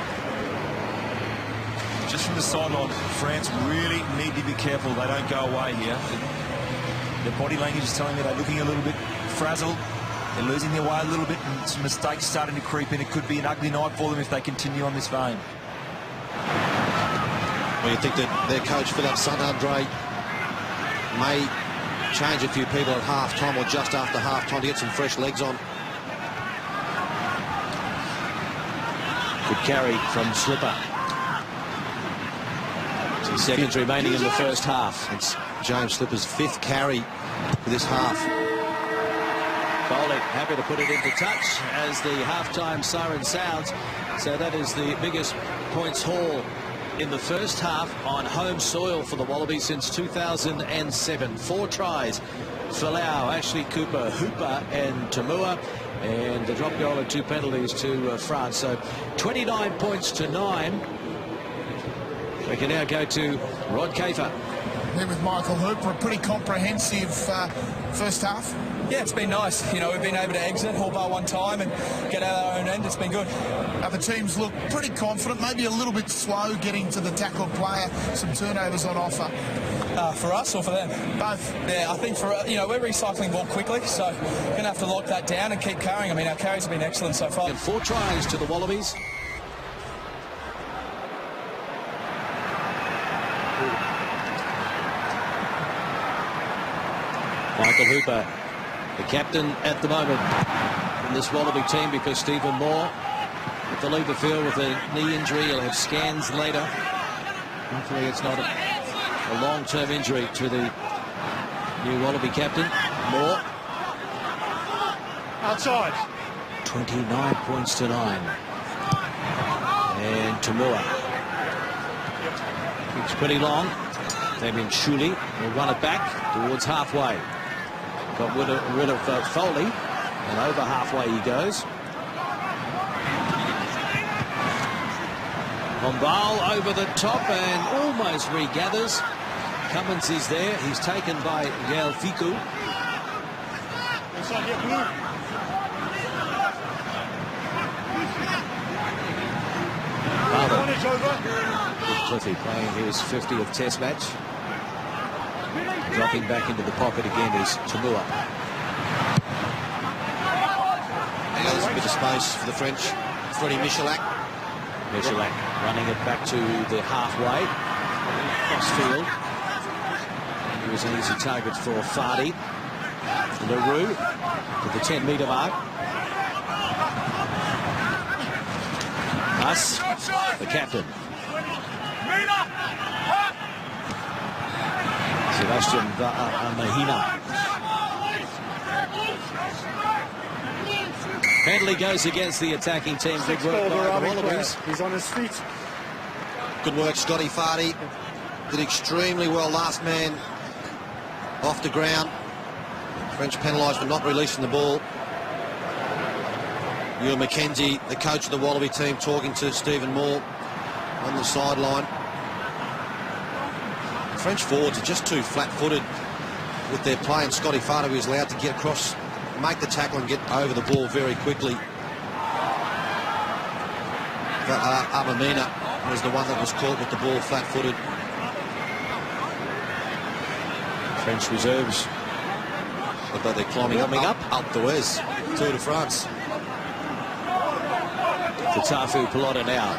Just from the sideline, France really need to be careful they don't go away here. Their body language is telling me they're looking a little bit frazzled. They're losing their way a little bit, and some mistakes starting to creep in. It could be an ugly night for them if they continue on this vein. Well, you think that their coach, Philip Santandre, may change a few people at half-time or just after half-time to get some fresh legs on. Good carry from Slipper. 2 seconds remaining in the first half. It's James Slipper's 5th carry for this half. Foley happy to put it into touch as the halftime siren sounds. So that is the biggest points haul in the first half on home soil for the Wallabies since 2007. 4 tries. Folau, Ashley Cooper, Hooper and Tamua. And the drop goal and 2 penalties to France. So 29 points to 9. We can now go to Rod Kafer. There with Michael Hooper, a pretty comprehensive first half. Yeah, it's been nice. We've been able to exit all bar one time and get out our own end. It's been good. the teams look pretty confident, maybe a little bit slow getting to the tackle player, some turnovers on offer. For us or for them? Both. Yeah, I think for, we're recycling ball quickly, so we're going to have to lock that down and keep carrying. I mean, our carries have been excellent so far. And 4 tries to the Wallabies. Michael Hooper, the captain at the moment in this Wallaby team, because Stephen Moore at the leave the field with a knee injury. He'll have scans later. Hopefully it's not a long-term injury to the new Wallaby captain. Moore. Outside. 29 points to 9. And Tamua. It's pretty long. Damien Shuley will run it back towards halfway. Got rid of Foley, and over halfway he goes. Bombal over the top and almost regathers. Cummins is there. He's taken by Gail Fiku. Inside here, blue. One is over. Cliffy playing his 50th Test match. Dropping back into the pocket again is Tamua. Now there's a bit of space for the French. Freddie Michalak. Michalak running it back to the halfway. Cross field. He was an easy target for Fardy. LaRue to the 10-metre mark. Us, the captain. Sebastian Mahina. Penalty goes against the attacking team. Good work by the Wallabies. He's on his feet. Good work, Scotty Fardy. Did extremely well, last man off the ground. French penalised for not releasing the ball. Ewan McKenzie, the coach of the Wallaby team, talking to Stephen Moore on the sideline. The French forwards are just too flat-footed with their play, and Scotty Fardy was allowed to get across, make the tackle and get over the ball very quickly. Abamina was the one that was caught with the ball flat-footed. French reserves. But they're climbing up the West, Tour de France. To Tafu Pelota now.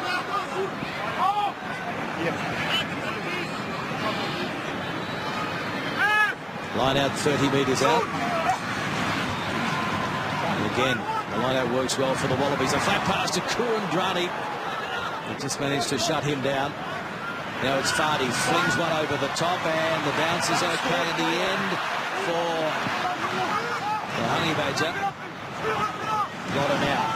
Line out 30 metres out. And again, the line out works well for the Wallabies. A flat pass to Kurandrani. They just managed to shut him down. Now it's Fardy, flings one over the top, and the bounce is okay in the end for the Honey Badger. Got him out.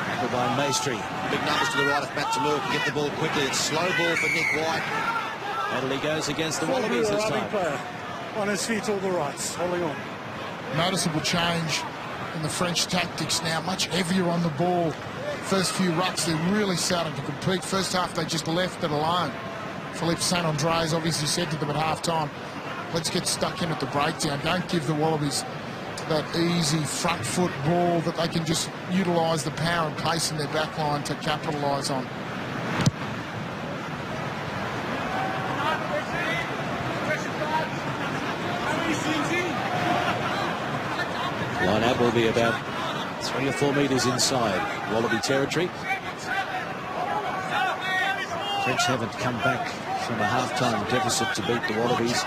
Tackled by Maestri. Big numbers to the right if Matt Tamua can get the ball quickly. It's slow ball for Nick White. Penalty goes against the Wallabies this time. Player. On his feet, all the rights, holding on. Noticeable change in the French tactics now, much heavier on the ball. First few rucks, they're really starting to compete. First half, they just left it alone. Philippe St. Andre's obviously said to them at half-time, let's get stuck in at the breakdown. Don't give the Wallabies that easy front foot ball that they can just utilise the power and pace in their back line to capitalise on. Line-out will be about 3 or 4 metres inside Wallaby territory. French haven't come back from a half-time deficit to beat the Wallabies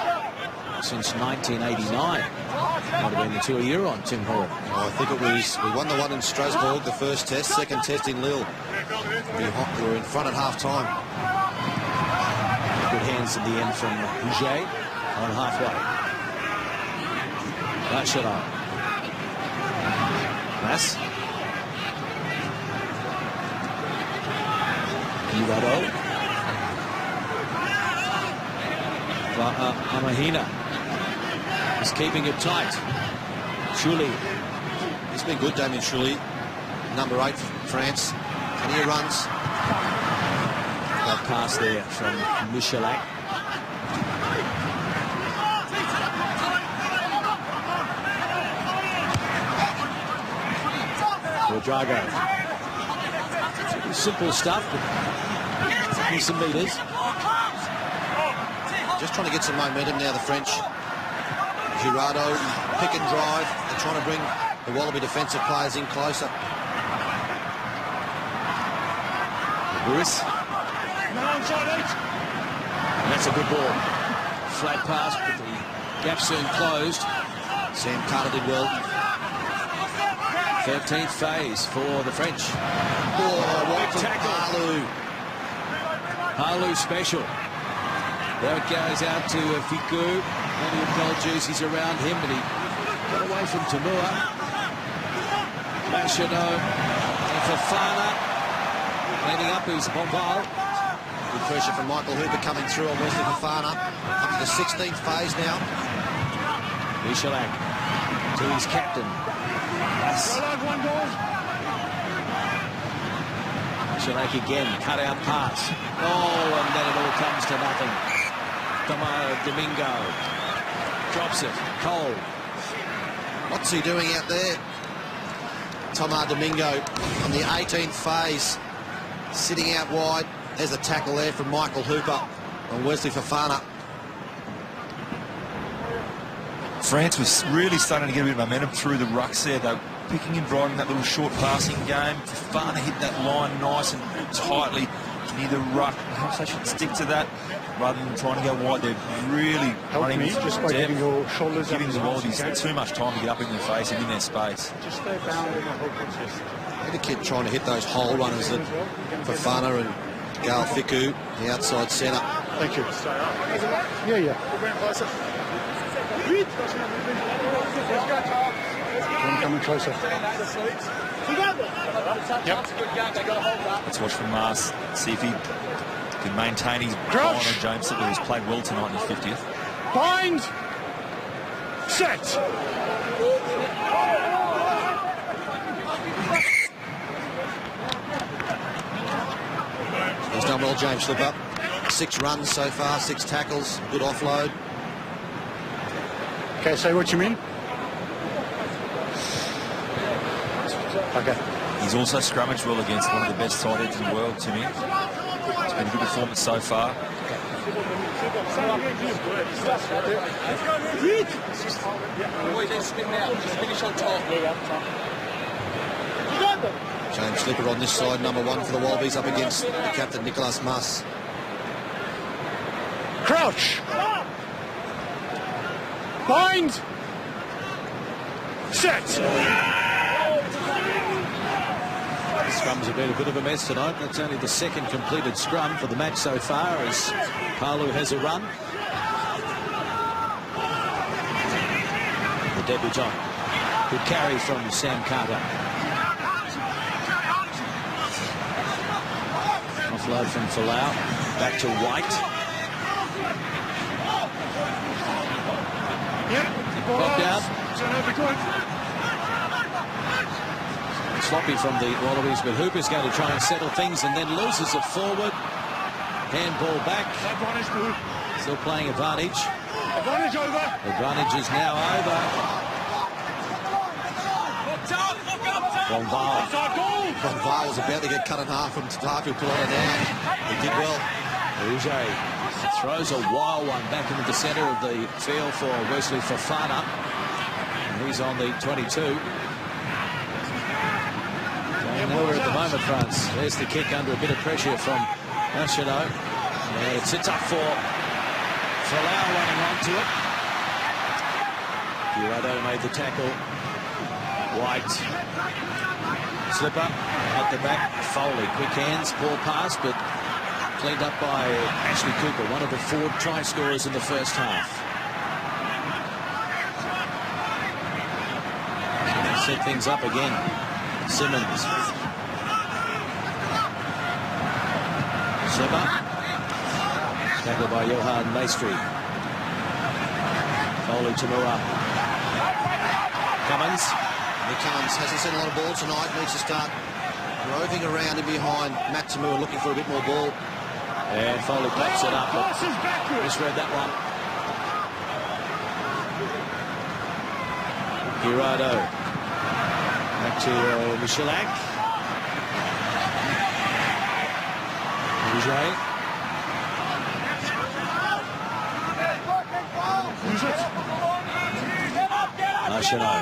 since 1989. Might have been the tour year on Tim Hall. I think it was, we won the one in Strasbourg, the first test, second test in Lille. We were in front at half-time. Good hands in the end from Bouget on halfway. Bachelard. Mass. Iwado. Amahina is keeping it tight. Shuley. He's been good, Damien Shuley. Number 8 for France. And he runs. A pass there from Michalak. Drago. Simple stuff, but give some meters. Just trying to get some momentum now, the French. Girardeau, pick and drive. They're trying to bring the Wallaby defensive players in closer. Lewis. And that's a good ball. Flat pass, but the gap soon closed. Sam Carter did well. 13th phase for the French. Oh, what big tackle. Harlu special. There it goes out to Fiku. Plenty of gold jerseys around him, but he got away from Tamua. Machado and Fofana. Cleaning up is Bombal. Good pressure from Michael Hooper coming through on Wesley Fofana. Up to the 16th phase now. Michalak to his captain. Michalak again, cut out pass. Oh, and then it all comes to nothing. Domingo drops it. Cole. What's he doing out there? Tomar Domingo on the 18th phase, sitting out wide. There's a tackle there from Michael Hooper on Wesley Fofana. France was really starting to get a bit of momentum through the rucks there. They were picking and driving that little short passing game. Fofana hit that line nice and tightly near the ruck. Perhaps they should stick to that rather than trying to go wide. They're really running me just by giving your shoulders giving up the as much Wallabies as you can. too much time to get up in their face and in their space. Just stay down in the whole contest. The kid trying to hit those hole runners that Fofana and Gal Fiku, the outside centre. Thank you. Yeah. One coming closer. Yep. Let's watch from Mars, see if he can maintain his line on James Slipper, who's played well tonight in his 50th. Bind. Set. He's done well, James Slipper. 6 runs so far, 6 tackles, good offload. Okay, say what you mean. Okay. He's also scrummaged well against one of the best tight ends in the world, Timmy. It's been a good performance so far. James Slipper on this side, number 1 for the Wallabies, up against captain Nicholas Mas. Crouch. Bind. Set. The scrums have been a bit of a mess tonight. That's only the second completed scrum for the match so far as Palu has a run. The debutant. Good carry from Sam Carter. Offload from Folau. Back to White. Popped out. Sloppy from the Wallabies, but Hooper's going to try and settle things and then loses it forward. Handball back. Still playing advantage. Advantage over. Advantage is now over. Bonval was about to get cut in half from Starfield, put on it down. He did well. Rouget throws a wild one back into the centre of the field for Wesley Fofana. And he's on the 22. Going nowhere at the moment, France. There's the kick under a bit of pressure from Machado. And it sits up for Folau running onto it. Girardeau made the tackle. White. Slipper at the back. Foley, quick hands, ball pass, but cleaned up by Ashley Cooper, one of the 4 try scorers in the first half. Set things up again. Simmons. Slipper. Tackled by Johan Maestri. Foley Tamua. Cummins. Nick Cummins hasn't seen a lot of ball tonight, needs to start roving around in behind Matt Tamua, looking for a bit more ball. And Foley pops it up. Misread that one. Girardeau. Back to Michalak. Rouget. Marchano.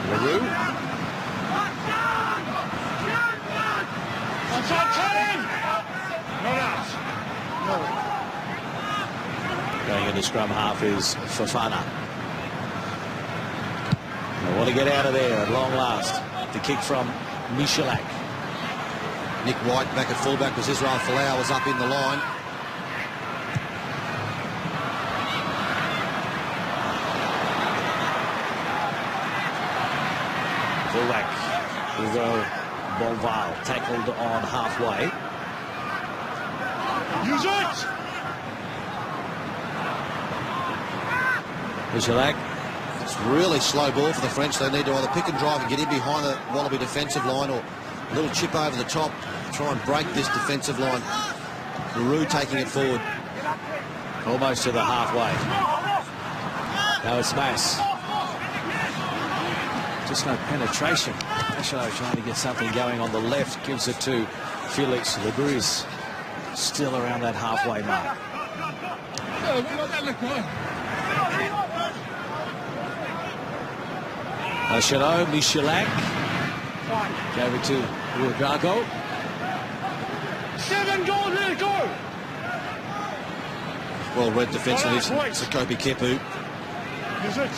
LaRue. Going into scrum half is Fofana. They want to get out of there at long last. The kick from Michalak. Nick White back at fullback because Israel Folau was up in the line. Fullback Hugo Bonval tackled on halfway. Use it! Michalak. It's really slow ball for the French. They need to either pick and drive and get in behind the Wallaby defensive line, or a little chip over the top, try and break this defensive line. LaRue taking it forward. Almost to the halfway. Now it's Mass. Just no penetration. Marchano trying to get something going on the left. Gives it to Felix Legris. Still around that halfway mark. Marchano, Michalak. Gave it to Uedrago. 7 goals, let it go! Well read defensively, Sakopi Kepu. Use it.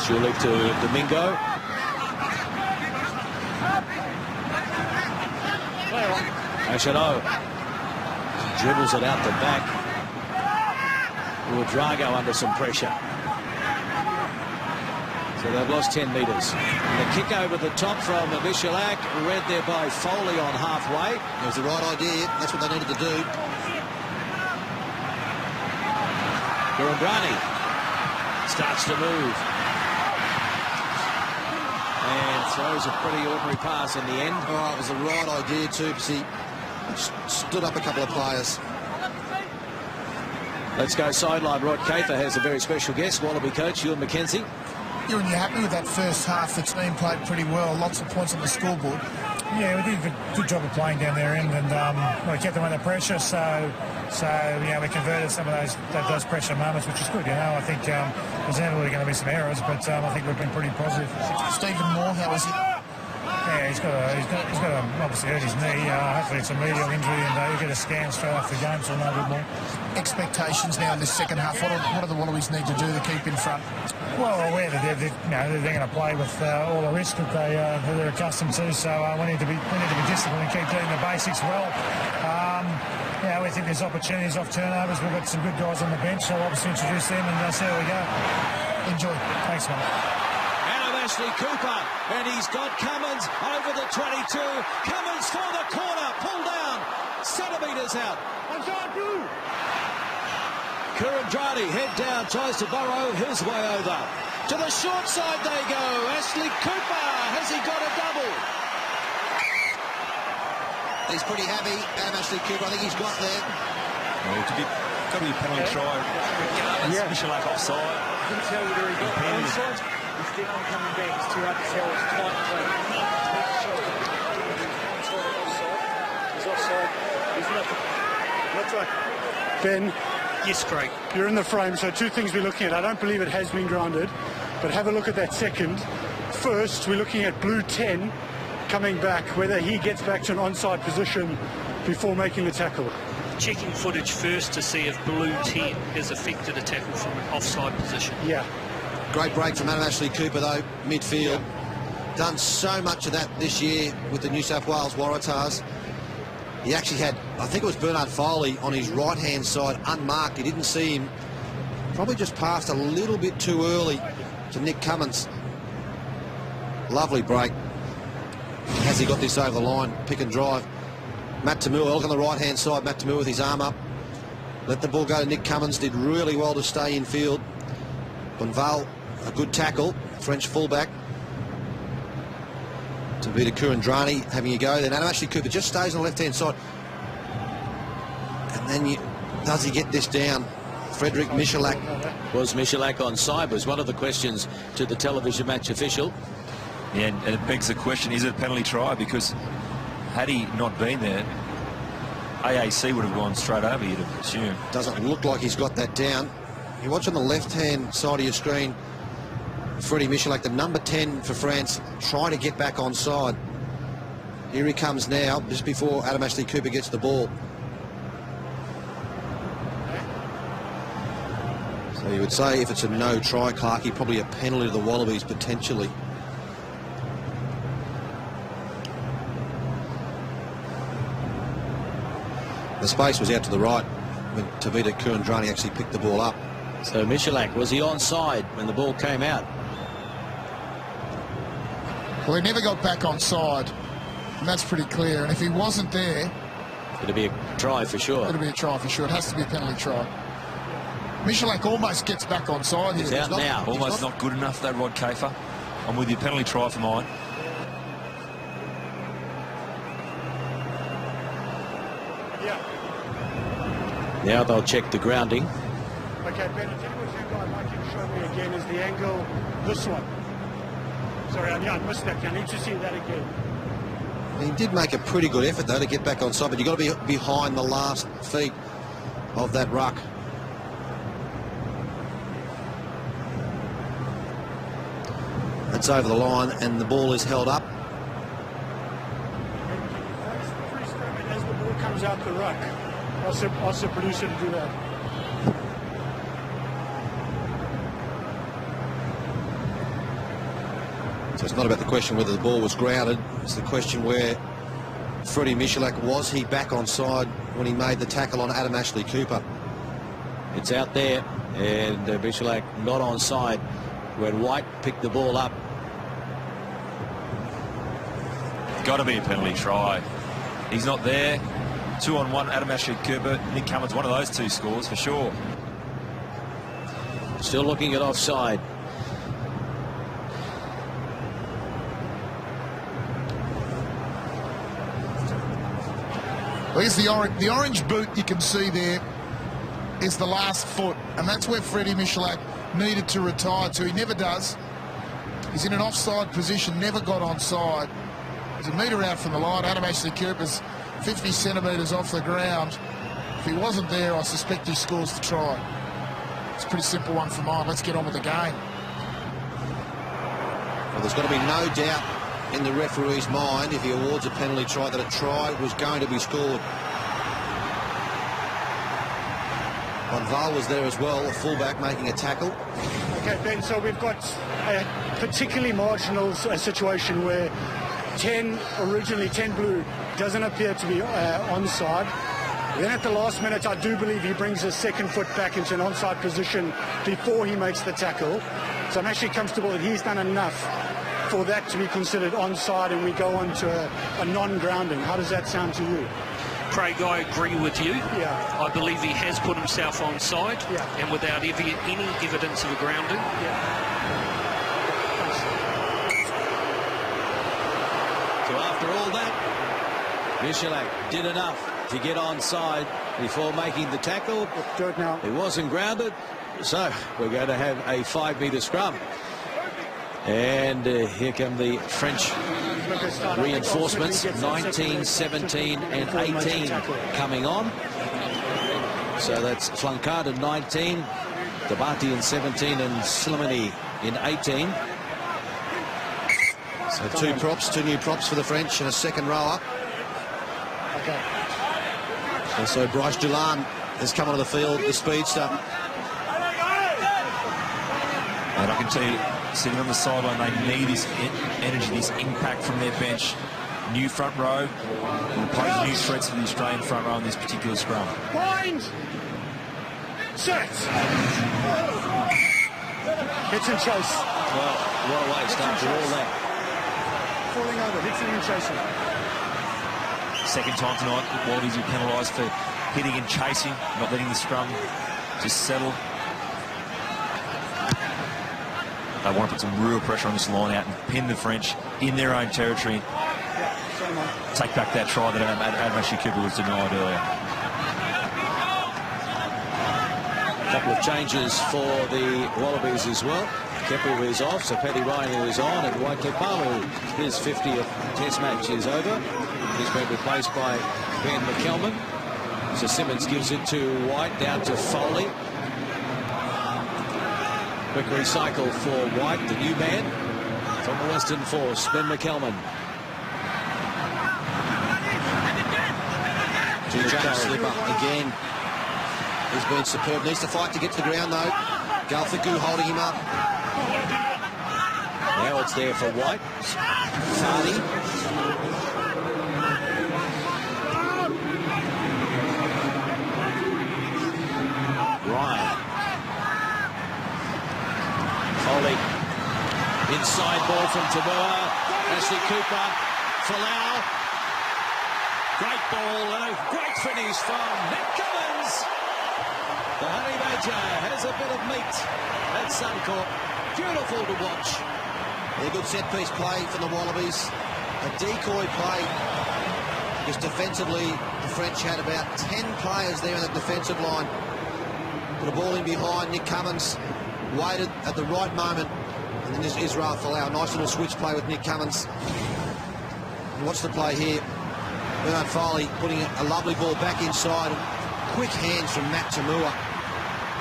Julik to Domingo. Marchano dribbles it out the back. Uedrago under some pressure. So they've lost 10 metres. And the kick over the top from Michalak, read there by Foley on halfway. It was the right idea. That's what they needed to do. Kurandrani starts to move. And throws a pretty ordinary pass in the end. Oh, it was the right idea too, because he stood up a couple of players. Let's go sideline. Rod Caper has a very special guest, Wallaby coach Ewan McKenzie. Ewan, you're happy with that first half? The team played pretty well, lots of points on the scoreboard. Yeah, we did a good job of playing down their end, and we kept them under pressure. So we converted some of those pressure moments, which is good. I think there's inevitably going to be some errors, but I think we've been pretty positive. Stephen Moore, how is he? Yeah, he's got obviously hurt his knee. Hopefully it's a medial injury, and he'll get a scan straight after the game, so we'll know a bit more. Expectations now in this second half. What do the Wallabies need to do to keep in front? Well, aware that they're going to play with all the risk that they're accustomed to. So we need to be disciplined and keep doing the basics well. We think there's opportunities off turnovers. We've got some good guys on the bench, so we'll obviously introduce them and see how we go. Enjoy. Thanks, mate. Ashley Cooper, and he's got Cummins over the 22. Cummins for the corner, pulled down, centimetres out. Kurandrani, head down, tries to burrow his way over. To the short side they go. Ashley Cooper, has he got a double? He's pretty happy. Ashley Cooper, I think he's got there. Well, got to be a penalty try. It's Michalak offside. I can tell you there he got onside. He's still on coming back. It's too hard to tell. It's tight play. He's offside. He's not. That's right. Ben. Yes, Craig. You're in the frame, so two things we're looking at. I don't believe it has been grounded, but have a look at that second. First, we're looking at blue 10 coming back, whether he gets back to an onside position before making the tackle. Checking footage first to see if blue 10 has affected a tackle from an offside position. Yeah. Great break from Ashley Cooper, though, midfield. Done so much of that this year with the New South Wales Waratahs. He actually had, I think it was Bernard Foley on his right-hand side, unmarked. He didn't see him. Probably just passed a little bit too early to Nick Cummins. Lovely break. Has he got this over the line? Pick and drive. Matt Tamua, look on the right-hand side. Matt Tamua with his arm up. Let the ball go to Nick Cummins. Did really well to stay in field. Bonval, a good tackle. French fullback. To be to Kurandrani having a go. Then Ashley Cooper just stays on the left-hand side. And then does he get this down? Frederick Michalak. Was Michalak onside was one of the questions to the television match official. Yeah, and it begs the question, is it a penalty try? Because had he not been there, AAC would have gone straight over, you'd have assumed. Doesn't look like he's got that down. You watch on the left-hand side of your screen, Freddie Michalak, the number 10 for France, trying to get back onside. Here he comes now, just before Adam Ashley Cooper gets the ball. So you would say if it's a no try, Clarkie, probably a penalty to the Wallabies potentially. The space was out to the right when Tavita Kurandrani actually picked the ball up. So Michalak, was he onside when the ball came out? Well, he never got back onside, and that's pretty clear. And if he wasn't there, It'll be a try for sure. it'll be a try for sure. It has to be a penalty try. Michalak almost gets back onside here. He's out now. Almost not good enough, that Rod Kafer. I'm with you, penalty try for mine. Now they'll check the grounding. Okay, Ben, I tell you what I'd like you to show me again is the angle, this one. Sorry, I missed that. I need to see that again. He did make a pretty good effort, though, to get back onside, but you've got to be behind the last feet of that ruck. It's over the line, and the ball is held up. As the ball comes out the ruck, ask the producer to do that. So it's not about the question whether the ball was grounded, it's the question where Freddie Michalak, was he back onside when he made the tackle on Adam Ashley Cooper? It's out there, and Michalak not onside when White picked the ball up. Got to be a penalty try. He's not there. 2-on-1, Adam Ashley Cooper. Nick Cummins, one of those two scores for sure. Still looking at offside. There's the orange boot you can see there is the last foot, and that's where Freddie Michalak needed to retire to. He never does. He's in an offside position, never got onside. He's a metre out from the line. Adam Ashley Cooper's 50 centimetres off the ground. If he wasn't there, I suspect he scores the try. It's a pretty simple one for mine. Let's get on with the game. Well, there's got to be no doubt in the referee's mind, if he awards a penalty try, that a try was going to be scored. Bonval was there as well, a fullback making a tackle. Okay, Ben, so we've got a particularly marginal situation where originally 10 blue doesn't appear to be onside. Then at the last minute, I do believe he brings his second foot back into an onside position before he makes the tackle. So I'm actually comfortable that he's done enough for that to be considered onside, and we go on to a non-grounding. How does that sound to you? Craig, I agree with you. Yeah. I believe he has put himself onside, and without any evidence of a grounding. So after all that, Michalak did enough to get onside before making the tackle. Do it now. It wasn't grounded, so we're going to have a 5-metre scrum. And here come the French reinforcements, 19, 17 and 18 coming on. So that's Flancard in 19, Dabati in 17 and Slimani in 18. So two new props for the French and a second rower. Okay. And so Bryce Dullan has come onto the field, the speedster. And I can tell you, sitting on the sideline, they need this energy, this impact from their bench. New front row will pose new threats to the Australian front row in this particular scrum. Bind! Set! Hits and chase. Well, what a waste after all that. Falling over, hits and chasing. Second time tonight, the Wallabies were penalised for hitting and chasing, not letting the scrum just settle. They want to put some real pressure on this line out and pin the French in their own territory. Take back that try that Adam Ashley Cooper was denied earlier. A couple of changes for the Wallabies as well. Kepu is off, so Paddy Ryan is on, and Waikepalu, his 50th Test match is over. He's been replaced by Ben McKelman. So Simmons gives it to White, down to Foley. Quick recycle for White, the new man from the Western Force, Ben McKelman. Jump slipper again. He's been superb. Needs to fight to get to the ground though. Galfigu holding him up. Now it's there for White. Fardy. Ryan. Foley. Inside ball from Tamua. Ashley Cooper. Folau. Great ball and a great finish from Nick Cummins. The Honey Badger has a bit of meat at Suncorp. Beautiful to watch. A good set-piece play from the Wallabies. A decoy play. Because defensively, the French had about 10 players there in the defensive line. Put a ball in behind. Nick Cummins waited at the right moment. And then there's Israel Folau. Nice little switch play with Nick Cummins. And watch the play here. Bernard Foley putting a lovely ball back inside. Quick hands from Matt Tamua.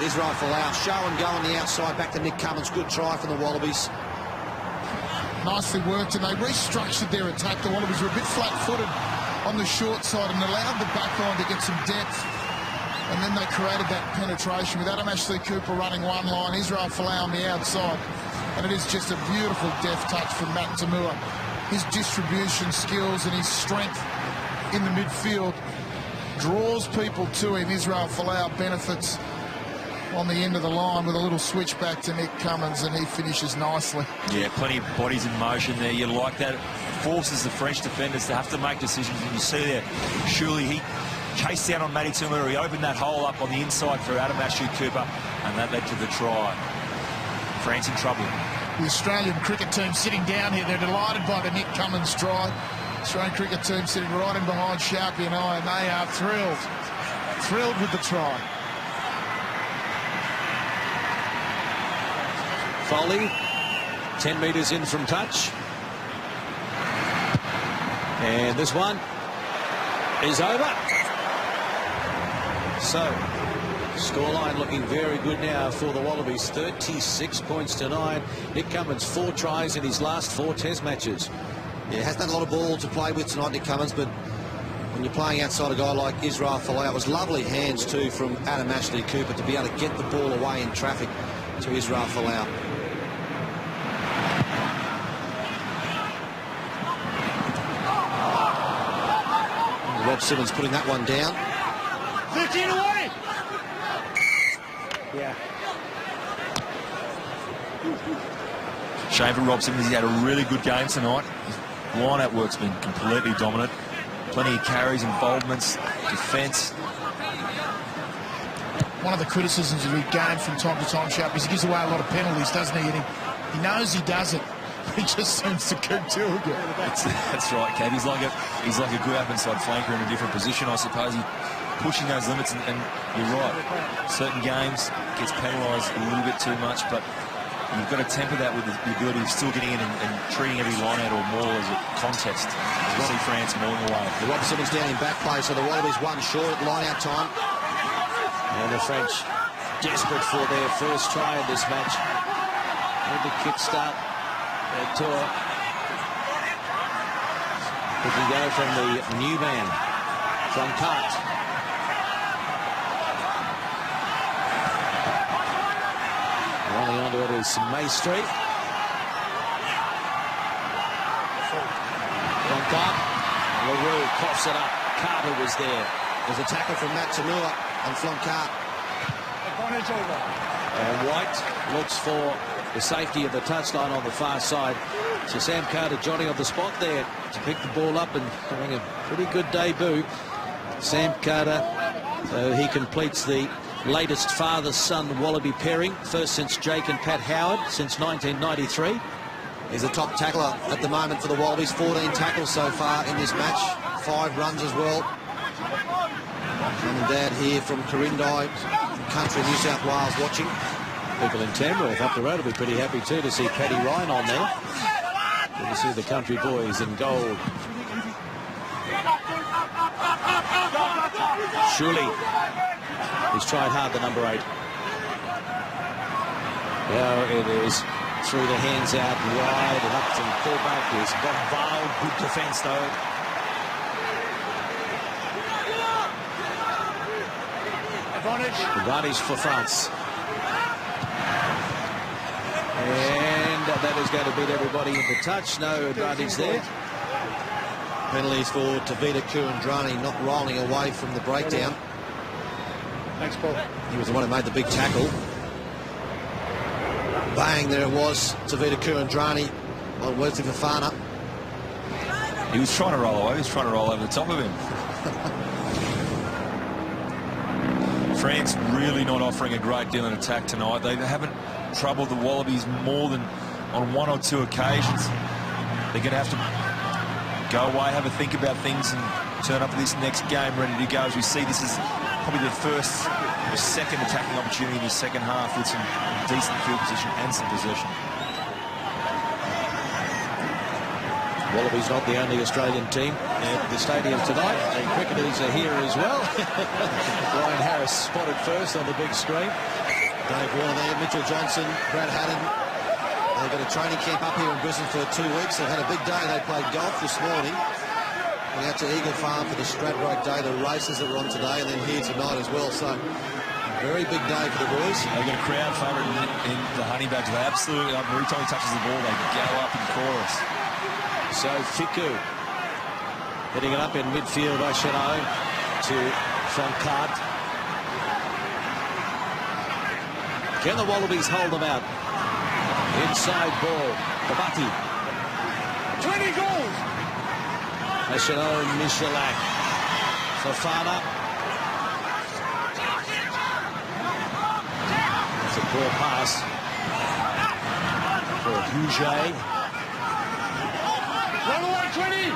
Israel Folau. Show and go on the outside. Back to Nick Cummins. Good try from the Wallabies. Nicely worked, and they restructured their attack. The Wallabies were a bit flat-footed on the short side and allowed the back line to get some depth. And then they created that penetration with Adam Ashley Cooper running one line, Israel Folau on the outside. And it is just a beautiful deft touch from Matt Tamua. His distribution skills and his strength in the midfield draws people to him. Israel Folau benefits on the end of the line with a little switch back to Nick Cummins, and he finishes nicely. Yeah, plenty of bodies in motion there. You like that. It forces the French defenders to have to make decisions. And you see there, surely he chased down on Matty Tamua. He opened that hole up on the inside for Adam Ashley Cooper, and that led to the try. France in trouble. The Australian cricket team sitting down here, they're delighted by the Nick Cummins try. Australian cricket team sitting right in behind Sharpie and I, and they are thrilled with the try. Foley, 10 metres in from touch. And this one is over. So, scoreline looking very good now for the Wallabies. 36 points to 9. Nick Cummins, 4 tries in his last 4 Test matches. Yeah, hasn't had a lot of ball to play with tonight, Nick Cummins, but when you're playing outside a guy like Israel Folau, it was lovely hands too from Adam Ashley Cooper to be able to get the ball away in traffic to Israel Folau. Rob Simmons putting that one down. 13 away! Yeah. Shame for Rob Simmons. He had a really good game tonight. His line-out work's been completely dominant. Plenty of carries, involvements, defence. One of the criticisms of his game from time to time, Sharp, is he gives away a lot of penalties, doesn't he? And he knows he does it. He just seems to keep doing it. That's right, Kev. He's like a good up inside flanker in a different position, I suppose. He's pushing those limits, and you're right. Certain games gets penalised a little bit too much, but you've got to temper that with the ability of still getting in and treating every line out or more as a contest. As we see France mauling away. The Rob Simmons down in back play, so the Wallabies one short at line out time. And the French desperate for their first try in this match. Need to kick-start their tour. Could we go from the new man, from Cart. Running onto it is Maestri. From Cart. LaRue coughs it up. Carter was there. There's a tackle from Matt Tamua on Flonkat. And White looks for the safety of the touchline on the far side. So Sam Carter Johnny on the spot there to pick the ball up and having a pretty good debut. Sam Carter, he completes the latest father-son Wallaby pairing, first since Jake and Pat Howard since 1993. He's a top tackler at the moment for the Wallabies. 14 tackles so far in this match. 5 runs as well. Mum and Dad here from Corindai, country New South Wales, watching. People in Tamworth up the road will be pretty happy too to see Paddy Ryan on there. Good to see the country boys in gold. Shuley. He's tried hard, the number 8. Now it is through the hands out wide and up to the fullback. Here's Bombal. Good defence though. Advantage for France. And that is going to beat everybody into touch. No advantage there. Penalties for Tavita Kurandrani, not rolling away from the breakdown. Thanks, Paul. He was the one who made the big tackle. Bang, there it was. Tavita Kurandrani on Wesley Fofana. He was trying to roll away. He was trying to roll over the top of him. France really not offering a great deal in attack tonight. They haven't troubled the Wallabies more than on 1 or 2 occasions. They're going to have to go away, have a think about things and turn up for this next game ready to go. As we see, this is probably the first or second attacking opportunity in the second half with some decent field position and some possession. Wallabies not the only Australian team at the stadium tonight. The cricketers are here as well. Ryan Harris spotted first on the big screen. Dave Warner there, Mitchell Johnson, Brad Haddon. They've got a training camp up here in Brisbane for 2 weeks. They've had a big day. They played golf this morning. Went out to Eagle Farm for the Stradbroke Day, the races that were on today, and then here tonight as well. So, a very big day for the boys. They've got a crowd favourite in the Honey Badger. They absolutely, every time he touches the ball, they go up in chorus. So Fiku hitting it up in midfield by Chanot to Foncard. Can the Wallabies hold them out? Inside ball, Babati. 20 goals! Chanot, Michelak. Fofana. That's a poor pass for Huget. Run away, 20!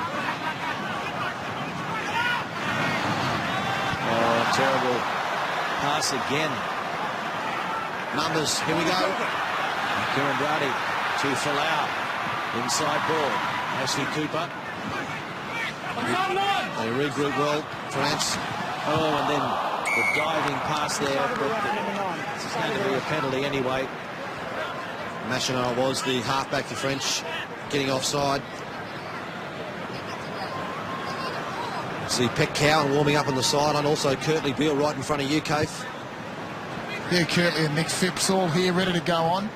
Oh, terrible pass again. Numbers, here we go. Kurandrani to Folau. Inside ball. Ashley Cooper. They regroup well, France. Oh, and then the diving pass there. But it's going to be a penalty anyway. Machinot was the halfback for French, getting offside. See Peck Cowan warming up on the sideline. Also Curtly Beale right in front of you, Kaif. Yeah, Curtly and Nick Phipps all here ready to go on.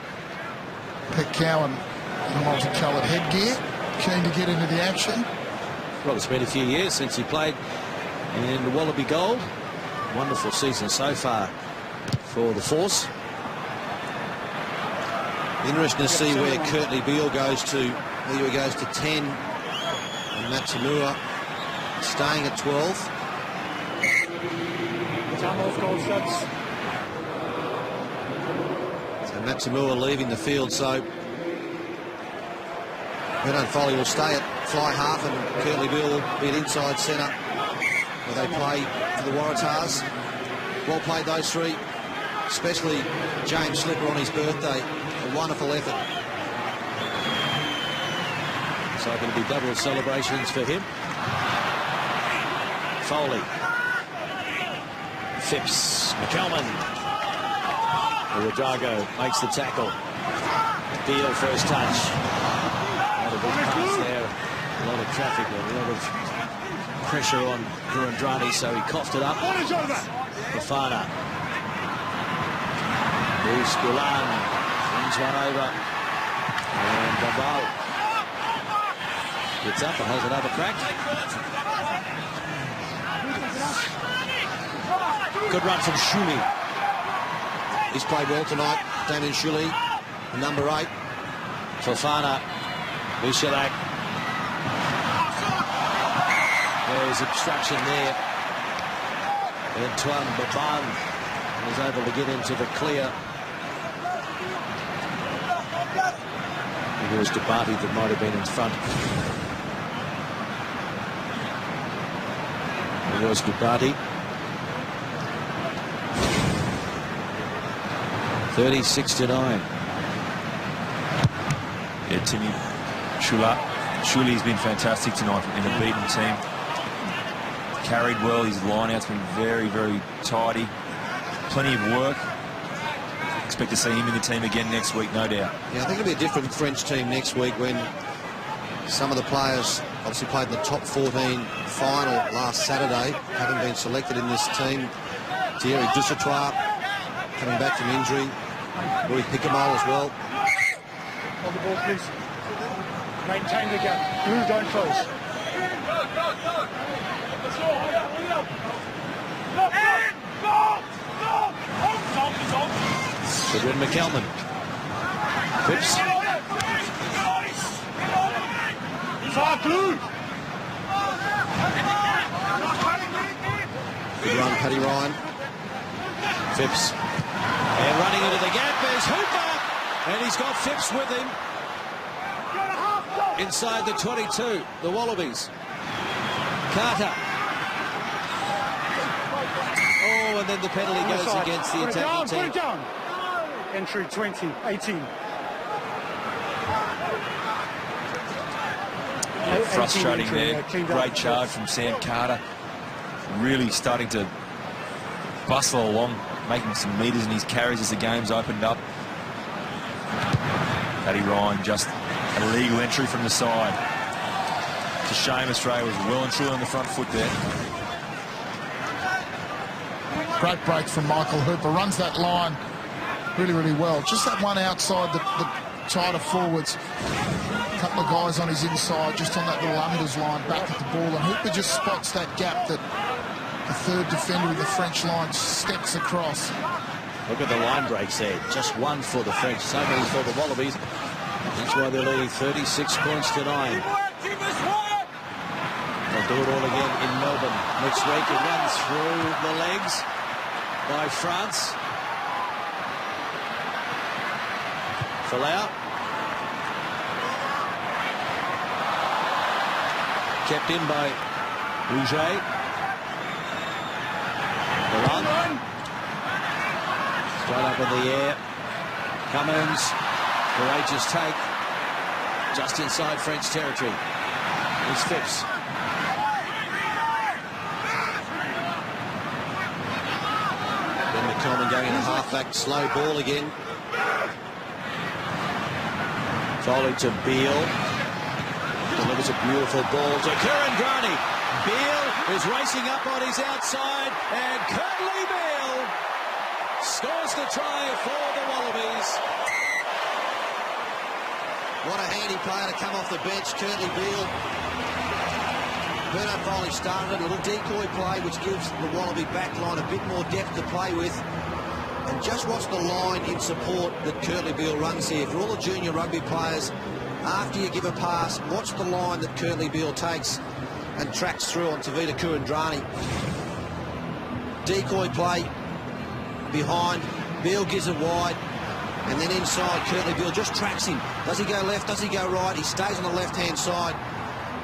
Peck Cowan in multicoloured headgear, keen to get into the action. Well, it's been a few years since he played in the Wallaby Gold. Wonderful season so far for the Force. Interesting to see where Curtly Beale goes to. Whether he goes to 10 and Matamua staying at 12. Time off goal stats. So Matamua leaving the field, so Bernard Foley will stay at fly half and Curtly Beale will be at inside centre where they play for the Waratahs. Well played, those three, especially James Slipper on his birthday. A wonderful effort. So going to be double celebrations for him. Foley. Phipps. McCalman. Uedrago makes the tackle. Beale first touch. Not a big pass there. A lot of traffic, a lot of pressure on Kurandrani, so he coughed it up. Fofana. Bruce Gulan brings one over. And Babal gets up and has another crack. Good run from Shuley. He's played well tonight, Damien Shuley, number 8. Fofana, Michelak. There's obstruction there. Antoine Baban was able to get into the clear. It was Debati that might have been in front. It was Debati. 36-9. Yeah, Timmy Shuley's been fantastic tonight in a beaten team. carried well. His line-out's been very, very tidy. Plenty of work. Expect to see him in the team again next week, no doubt. Yeah, I think it'll be a different French team next week when some of the players obviously played in the top 14 final last Saturday, haven't been selected in this team. Thierry Dussatois coming back from injury. Louis Picamol as well. On the ball, please. Maintain the gap. Blue, don't close. Goodwin McKelman. Phipps. Good run, Paddy Ryan. Phipps. And running into the gap is Hooper. And he's got Phipps with him. Inside the 22, the Wallabies. Carter. Oh, and then the penalty goes against the attacking team. Put it down. Entry 20, 18. Frustrating there. Great charge from Sam Carter. Really starting to bustle along, making some metres in his carries as the game's opened up. Paddy Ryan just a legal entry from the side. It's a shame Australia was well and truly on the front foot there. Great break from Michael Hooper. Runs that line really, really well. Just that one outside the tighter forwards. A couple of guys on his inside, just on that little unders line, back at the ball. And Hooper just spots that gap that the third defender of the French line steps across. Look at the line breaks there. Just one for the French, so many for the Wallabies. That's why they're leading 36 points to 9. They'll do it all again in Melbourne next week. It runs through the legs by France. Folau. Kept in by Rouget. The run. Straight up in the air. Cummins. Courageous take. Just inside French territory. Here's Phipps. Then McKelman going into half-back, slow ball again. Foley to Beale. Delivers a beautiful ball to Kurandrani. Beale is racing up on his outside, and Curtly Beale scores the try for the Wallabies. What a handy player to come off the bench, Curtly Beale. Bernard Foley started a little decoy play, which gives the Wallaby back line a bit more depth to play with. And just watch the line in support that Curtly Beale runs here. For all the junior rugby players, after you give a pass, watch the line that Curtly Beale takes and tracks through on Tavita Kurandrani. Decoy play behind, Beale gives it wide, and then inside Curtly Beale just tracks him. Does he go left, does he go right? He stays on the left-hand side.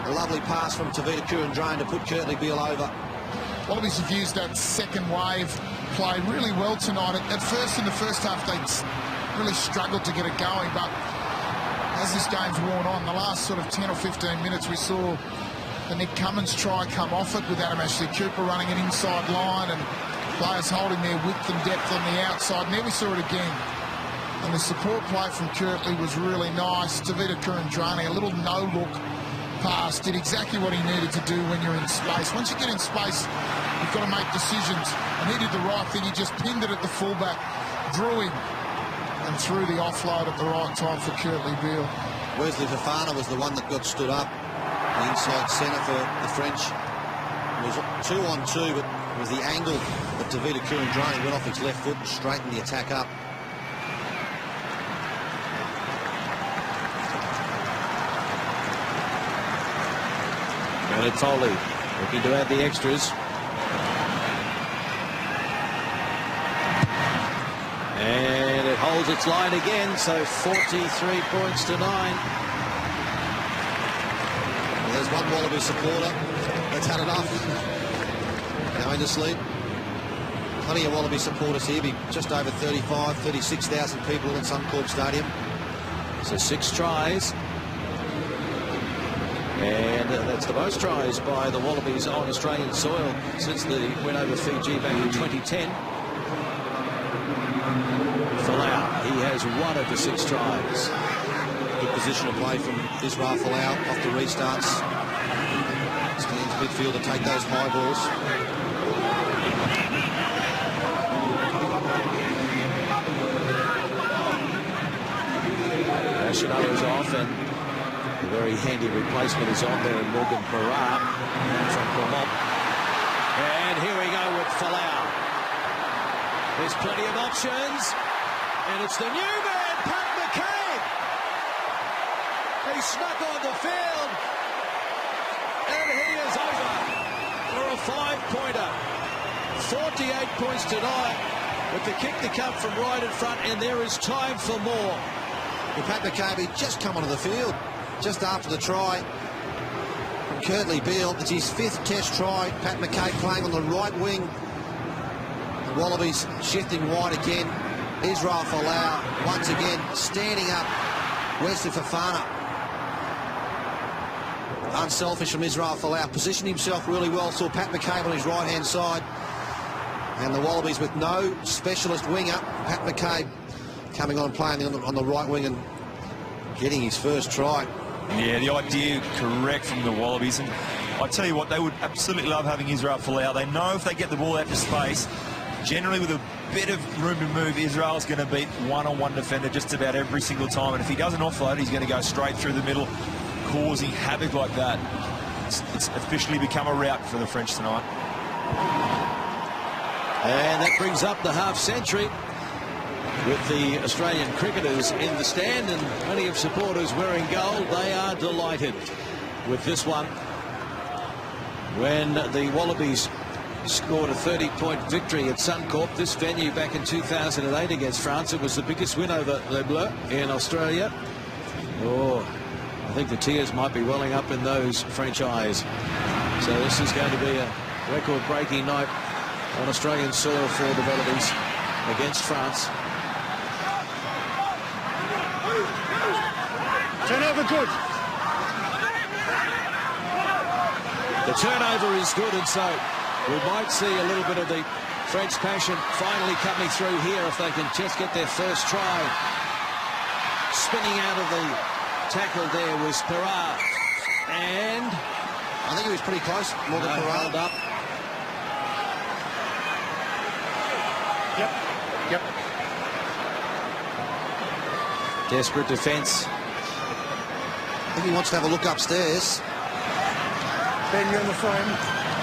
A lovely pass from Tavita Kurandrani to put Curtly Beale over. Wallabies have used that second wave play really well tonight. At first, in the first half, they really struggled to get it going, but as this game's worn on, the last sort of 10 or 15 minutes, we saw the Nick Cummins try come off it with Adam Ashley-Cooper running an inside line and players holding their width and depth on the outside. And there we saw it again. And the support play from Curtly was really nice. Tavita Kurandrani, a little no-look pass, did exactly what he needed to do when you're in space. Once you get in space, you've got to make decisions. And he did the right thing. He just pinned it at the fullback, drew him, and threw the offload at the right time for Curtly Beale. Wesley Fofana was the one that got stood up. The inside centre for the French. It was 2-on-2, but it was the angle that Tavita Kurandrani went off his left foot and straightened the attack up. Bernard Foley looking to add the extras. And it holds its line again, so 43 points to 9. Well, there's one Wallaby supporter that's had enough. Going to sleep. Plenty of Wallaby supporters here, be just over 35, 36,000 people in Suncorp Stadium. So 6 tries. And that's the most tries by the Wallabies on Australian soil since the win over Fiji back in 2010. Folau, he has 1 of the 6 tries. Good positional play from Israel Folau off the restarts. Stands midfield to take those high balls. Ashino's off, and a very handy replacement is on there in Morgan Parra from Vermont. And here we go with Folau. There's plenty of options, and it's the new man, Pat McCabe. He snuck on the field, and he is over for a 5-pointer. 48 points tonight, with the kick to come from right in front, and there is time for more. Well, Pat McCabe, he'd just come onto the field just after the try from Kurtley Beale. It's his 5th test try. Pat McCabe playing on the right wing. The Wallabies shifting wide again. Israel Folau once again standing up. Wesley Fofana. Unselfish from Israel Folau. Positioned himself really well. Saw Pat McCabe on his right-hand side. And the Wallabies with no specialist winger. Pat McCabe coming on, playing on the right wing and getting his first try. Yeah, the idea correct from the Wallabies. And I tell you what, they would absolutely love having Israel Folau. They know if they get the ball out to space, generally with a bit of room to move, Israel's going to beat one-on-one defender just about every single time. And if he doesn't offload, he's going to go straight through the middle, causing havoc like that. It's officially become a rout for the French tonight. And that brings up the half-century with the Australian cricketers in the stand and plenty of supporters wearing gold. They are delighted with this one. When the Wallabies scored a 30-point victory at Suncorp, this venue back in 2008 against France, it was the biggest win over Les Bleus in Australia. Oh, I think the tears might be welling up in those French eyes. So this is going to be a record-breaking night on Australian soil for the Wallabies against France. Turnover good. The turnover is good, and so we might see a little bit of the French passion finally coming through here if they can just get their first try. Spinning out of the tackle there was Parra, and I think he was pretty close. Morgan Parra held up. Yep. Desperate defence. I think he wants to have a look upstairs. Ben, you're on the frame.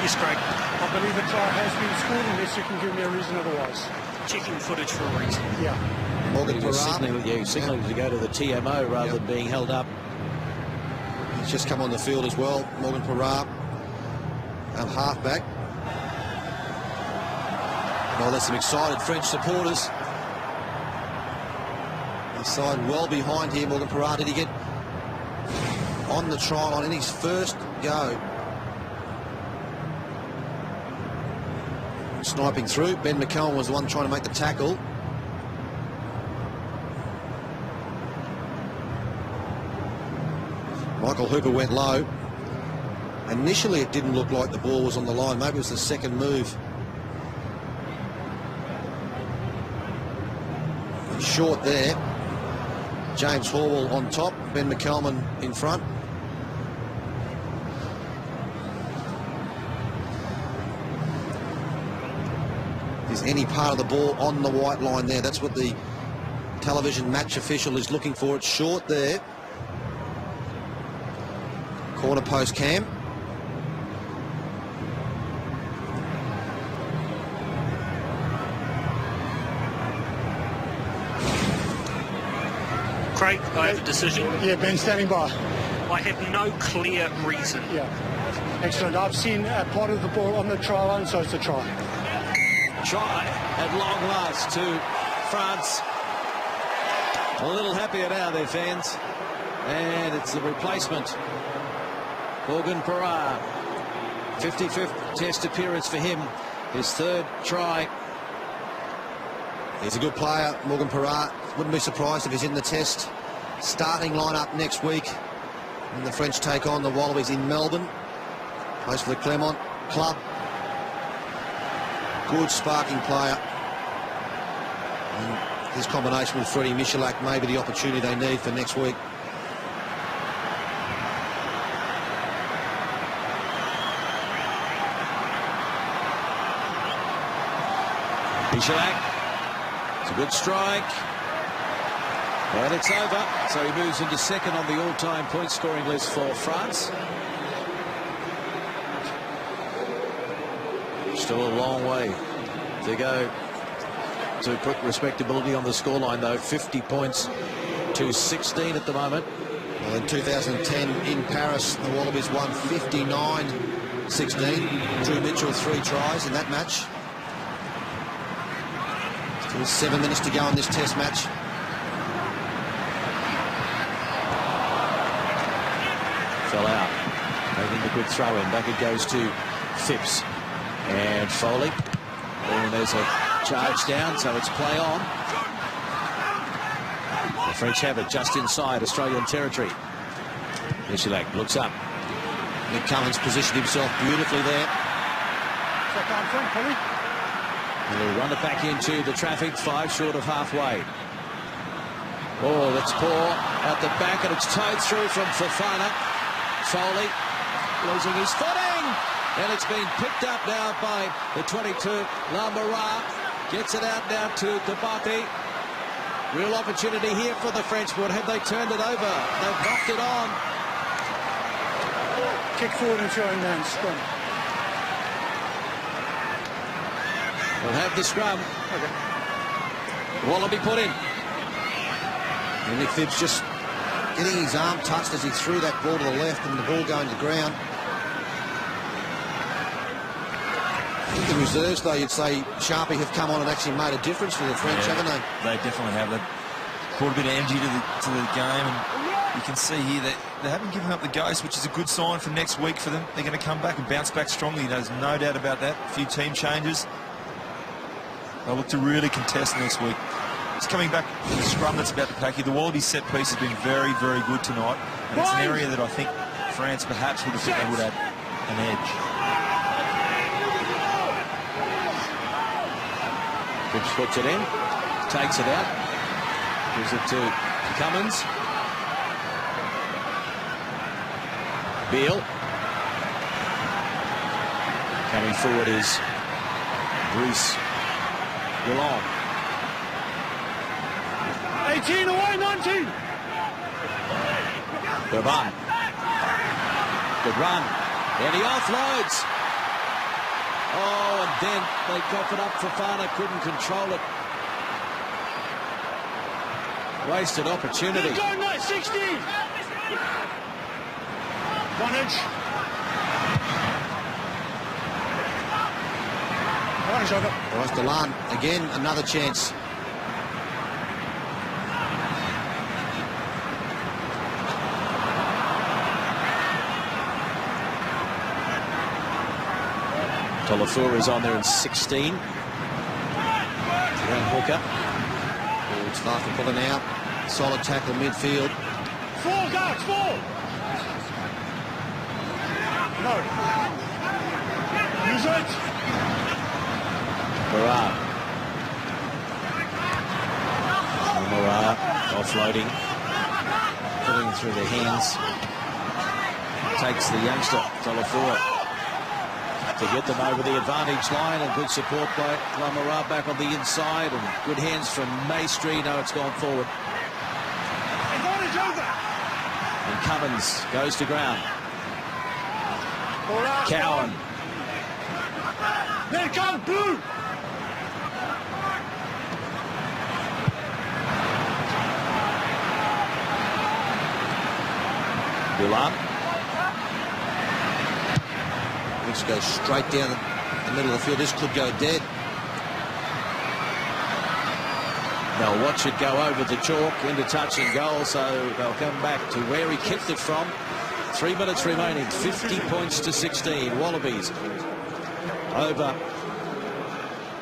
Yes, Craig. I believe a try has been scored unless you can give me a reason otherwise. Checking footage for a reason. Yeah. Morgan Parra. Signaling to go to the TMO rather than being held up. He's just come on the field as well. Morgan Parra, halfback. Well, there's some excited French supporters. The side well behind here. Morgan Parra, did he get on the try line in his first go? Sniping through. Ben McCallum was the one trying to make the tackle. Michael Hooper went low. Initially it didn't look like the ball was on the line. Maybe it was the second move. Short there. James Horwell on top. Ben McCallum in front. Is any part of the ball on the white line there? That's what the television match official is looking for. It's short there. Corner post cam. Craig, I have a decision. Yeah, Ben standing by. I have no clear reason. Yeah. Excellent. I've seen a part of the ball on the try line, so it's a try. Try at long last to France. A little happier now, their fans. And it's the replacement. Morgan Parra. 55th test appearance for him. His third try. He's a good player, Morgan Parra. Wouldn't be surprised if he's in the test starting lineup next week. And the French take on the Wallabies in Melbourne. Plays for the Clermont club. Good sparking player. And his combination with Freddie Michalak may be the opportunity they need for next week. Michalak. It's a good strike. And it's over. So he moves into second on the all-time point scoring list for France. Still a long way to go to put respectability on the scoreline, though. 50 points to 16 at the moment. Well, in 2010 in Paris, the Wallabies won 59-16. Drew Mitchell 3 tries in that match. Still 7 minutes to go in this test match. Fell out. Making the good throw in. Back it goes to Phipps. And Foley. And there's a charge down, so it's play on. The French have it just inside Australian territory. Michalak looks up. Nick Cummins positioned himself beautifully there. He'll run it back into the traffic, 5 short of halfway. Oh, that's poor at the back, and it's towed through from Fofana. Foley losing his footing, and it's been picked up now by the 22, Lamara. Gets it out now to Tabati. Real opportunity here for the French, but have they turned it over? They've knocked it on. Kick forward and throwing down scrum. We'll have the scrum. Okay. Wallaby put in. And Nick Phipps just getting his arm touched as he threw that ball to the left and the ball going to the ground. I think the reserves, though, you'd say Sharpie have come on and actually made a difference for the French, haven't they? They definitely have. They've brought a bit of energy to the game, and you can see here that they haven't given up the ghost, which is a good sign for next week for them. They're going to come back and bounce back strongly. There's no doubt about that. A few team changes. They'll look to really contest next week. Just coming back to the scrum that's about to pack here. The Wallaby set piece has been very, very good tonight, and it's an area that I think France perhaps would have thought they would have an edge. Phipps puts it in, takes it out, gives it to Cummins. Beale. Coming forward is Bruce Goulon. 18 away, 19. Good run. Good run. And he offloads. Oh, and then they cough it up. Fofana couldn't control it. Wasted opportunity. Go, 60. 1 inch. 1 inch over. Bryce Delan, again, another chance. Tolofua is on there in 16. Young hooker. It's far from pulling out. Solid tackle midfield. 4 guards, 4. No. Use it. Morat. Morat offloading. Putting through the hands. Takes the youngster, Tolofua, to get them over the advantage line, and good support by Lamara back on the inside, and good hands from Maestri. No, it's gone forward. Advantage over. And Cummins goes to ground. Cowan. There it comes, blue. Gulam. This goes straight down the middle of the field. This could go dead. They'll watch it go over the chalk into touch and goal, so they'll come back to where he kicked it from. 3 minutes remaining, 50 points to 16. Wallabies over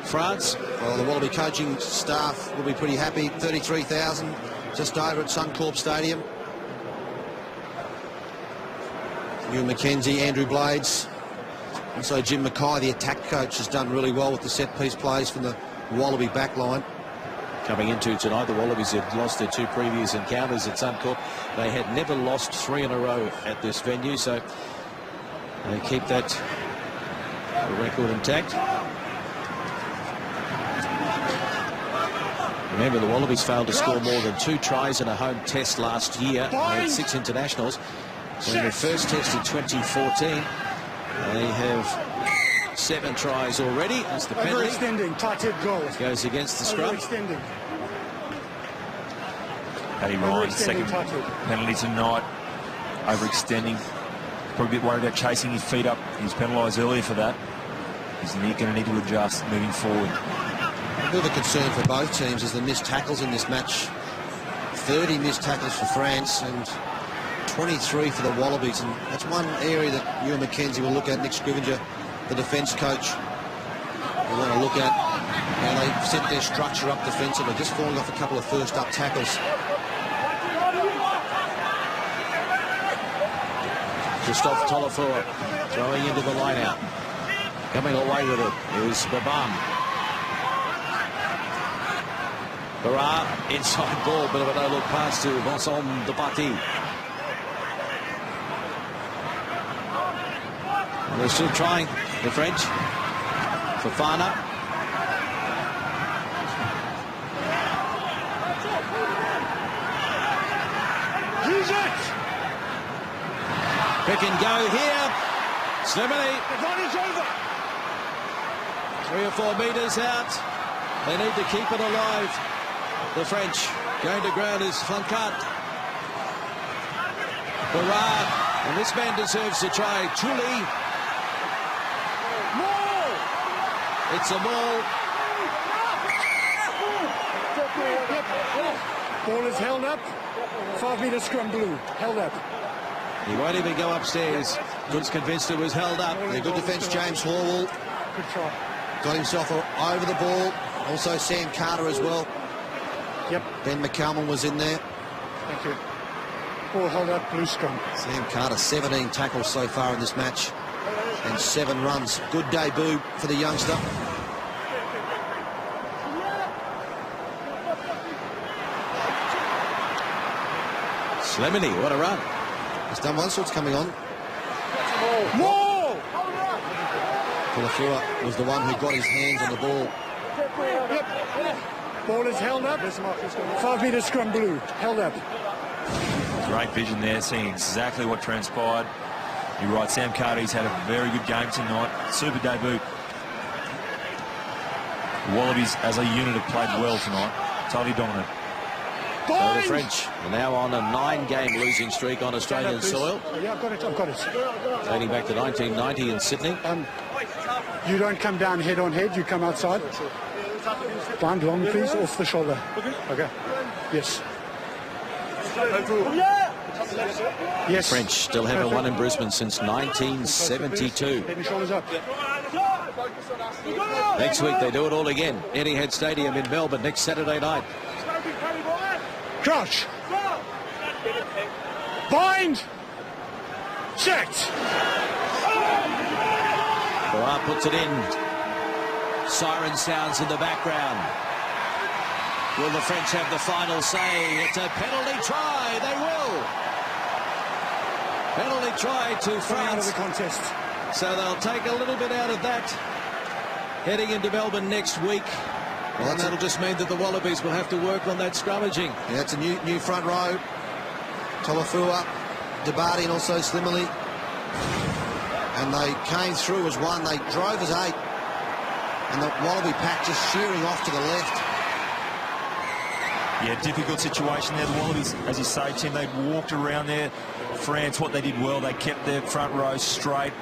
France. Well, the Wallaby coaching staff will be pretty happy. 33,000 just over at Suncorp Stadium. Ewan McKenzie, Andrew Blades, also Jim Mackay, the attack coach, has done really well with the set-piece plays from the Wallaby back line. Coming into tonight, the Wallabies had lost their 2 previous encounters at Suncorp. They had never lost 3 in a row at this venue, so they keep that record intact. Remember, the Wallabies failed to score more than 2 tries in a home test last year. They had 6 internationals. So in the first test in 2014, they have 7 tries already. That's the penalty. Overextending, tight head goal. Goes against the scrum. Overextending. Paddy Ryan, second penalty tonight. Overextending. Probably a bit worried about chasing his feet up. He was penalised earlier for that. He's going to need to adjust moving forward. A bit of a concern for both teams is the missed tackles in this match. 30 missed tackles for France and 23 for the Wallabies, and that's one area that Ewan McKenzie will look at. Nick Scrivenger, the defence coach, will want to look at how they set their structure up defensively, just falling off a couple of first up tackles. Christophe Tolofua throwing into the line out. Coming away with it is Babam. Barra, inside ball, bit of a no-look pass to Vincent Departy. They're still trying, the French. Fofana. Use it! Pick and go here. Slimani. Advantage over. 3 or 4 metres out. They need to keep it alive. The French going to ground is Flancat. Barra. And this man deserves to try. Truly. It's a maul. Ball is held up. 5 metre scrum blue. Held up. He won't even go upstairs. Good's convinced it was held up. Yeah, good defence, James Horwell. Good try. Got himself over the ball. Also Sam Carter as well. Yep. Ben McCalman was in there. Thank you. Ball held up, blue scrum. Sam Carter, 17 tackles so far in this match and 7 runs. Good debut for the youngster. Slimani, what a run. He's done one, so it's coming on. Whoa! Tolofua was the one who got his hands on the ball. Yep. Ball is held up. 5 metre scrum blue. Held up. Great vision there, seeing exactly what transpired. You're right, Sam Carter, he's had a very good game tonight. Super debut. The Wallabies, as a unit, have played well tonight. Totally dominant. So the French are now on a 9-game losing streak on Australian soil. Yeah, I've got it. Dating back to 1990 in Sydney. You don't come down head on head, you come outside. Blind long, please, off the shoulder. Okay. Yes. Yes. French still haven't won in Brisbane since 1972. Head and shoulders up. Next week they do it all again. Etihad Stadium in Melbourne next Saturday night. Crouch. Bind. Checked. Barra puts it in. Siren sounds in the background. Will the French have the final say? It's a penalty try. They will. Penalty try to France. Out of the contest. So they'll take a little bit out of that heading into Melbourne next week. Well, and that'll just mean that the Wallabies will have to work on that scrummaging. Yeah, it's a new front row. Tolofua, Debarty and also Slimani. And they came through as one. They drove as 8. And the Wallaby pack just shearing off to the left. Yeah, difficult situation there. The Wallabies, as you say, Tim, they walked around there. France, what they did well, they kept their front row straight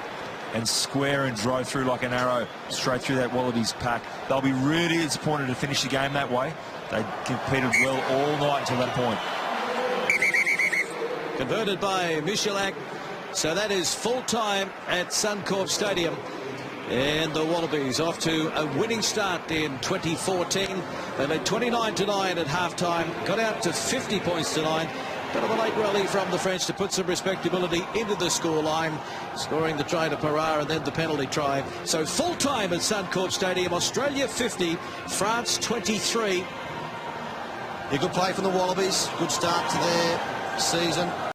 and square and drove through like an arrow straight through that Wallabies pack. They'll be really disappointed to finish the game that way. They competed well all night until that point. Converted by Michalak. So that is full time at Suncorp Stadium. And the Wallabies off to a winning start in 2014. They led 29-9 at halftime, got out to 50 points to 9, Bit of a late rally from the French to put some respectability into the scoreline, scoring the try to Parra and then the penalty try. So full time at Suncorp Stadium, Australia 50, France 23. Yeah, good play from the Wallabies. Good start to their season.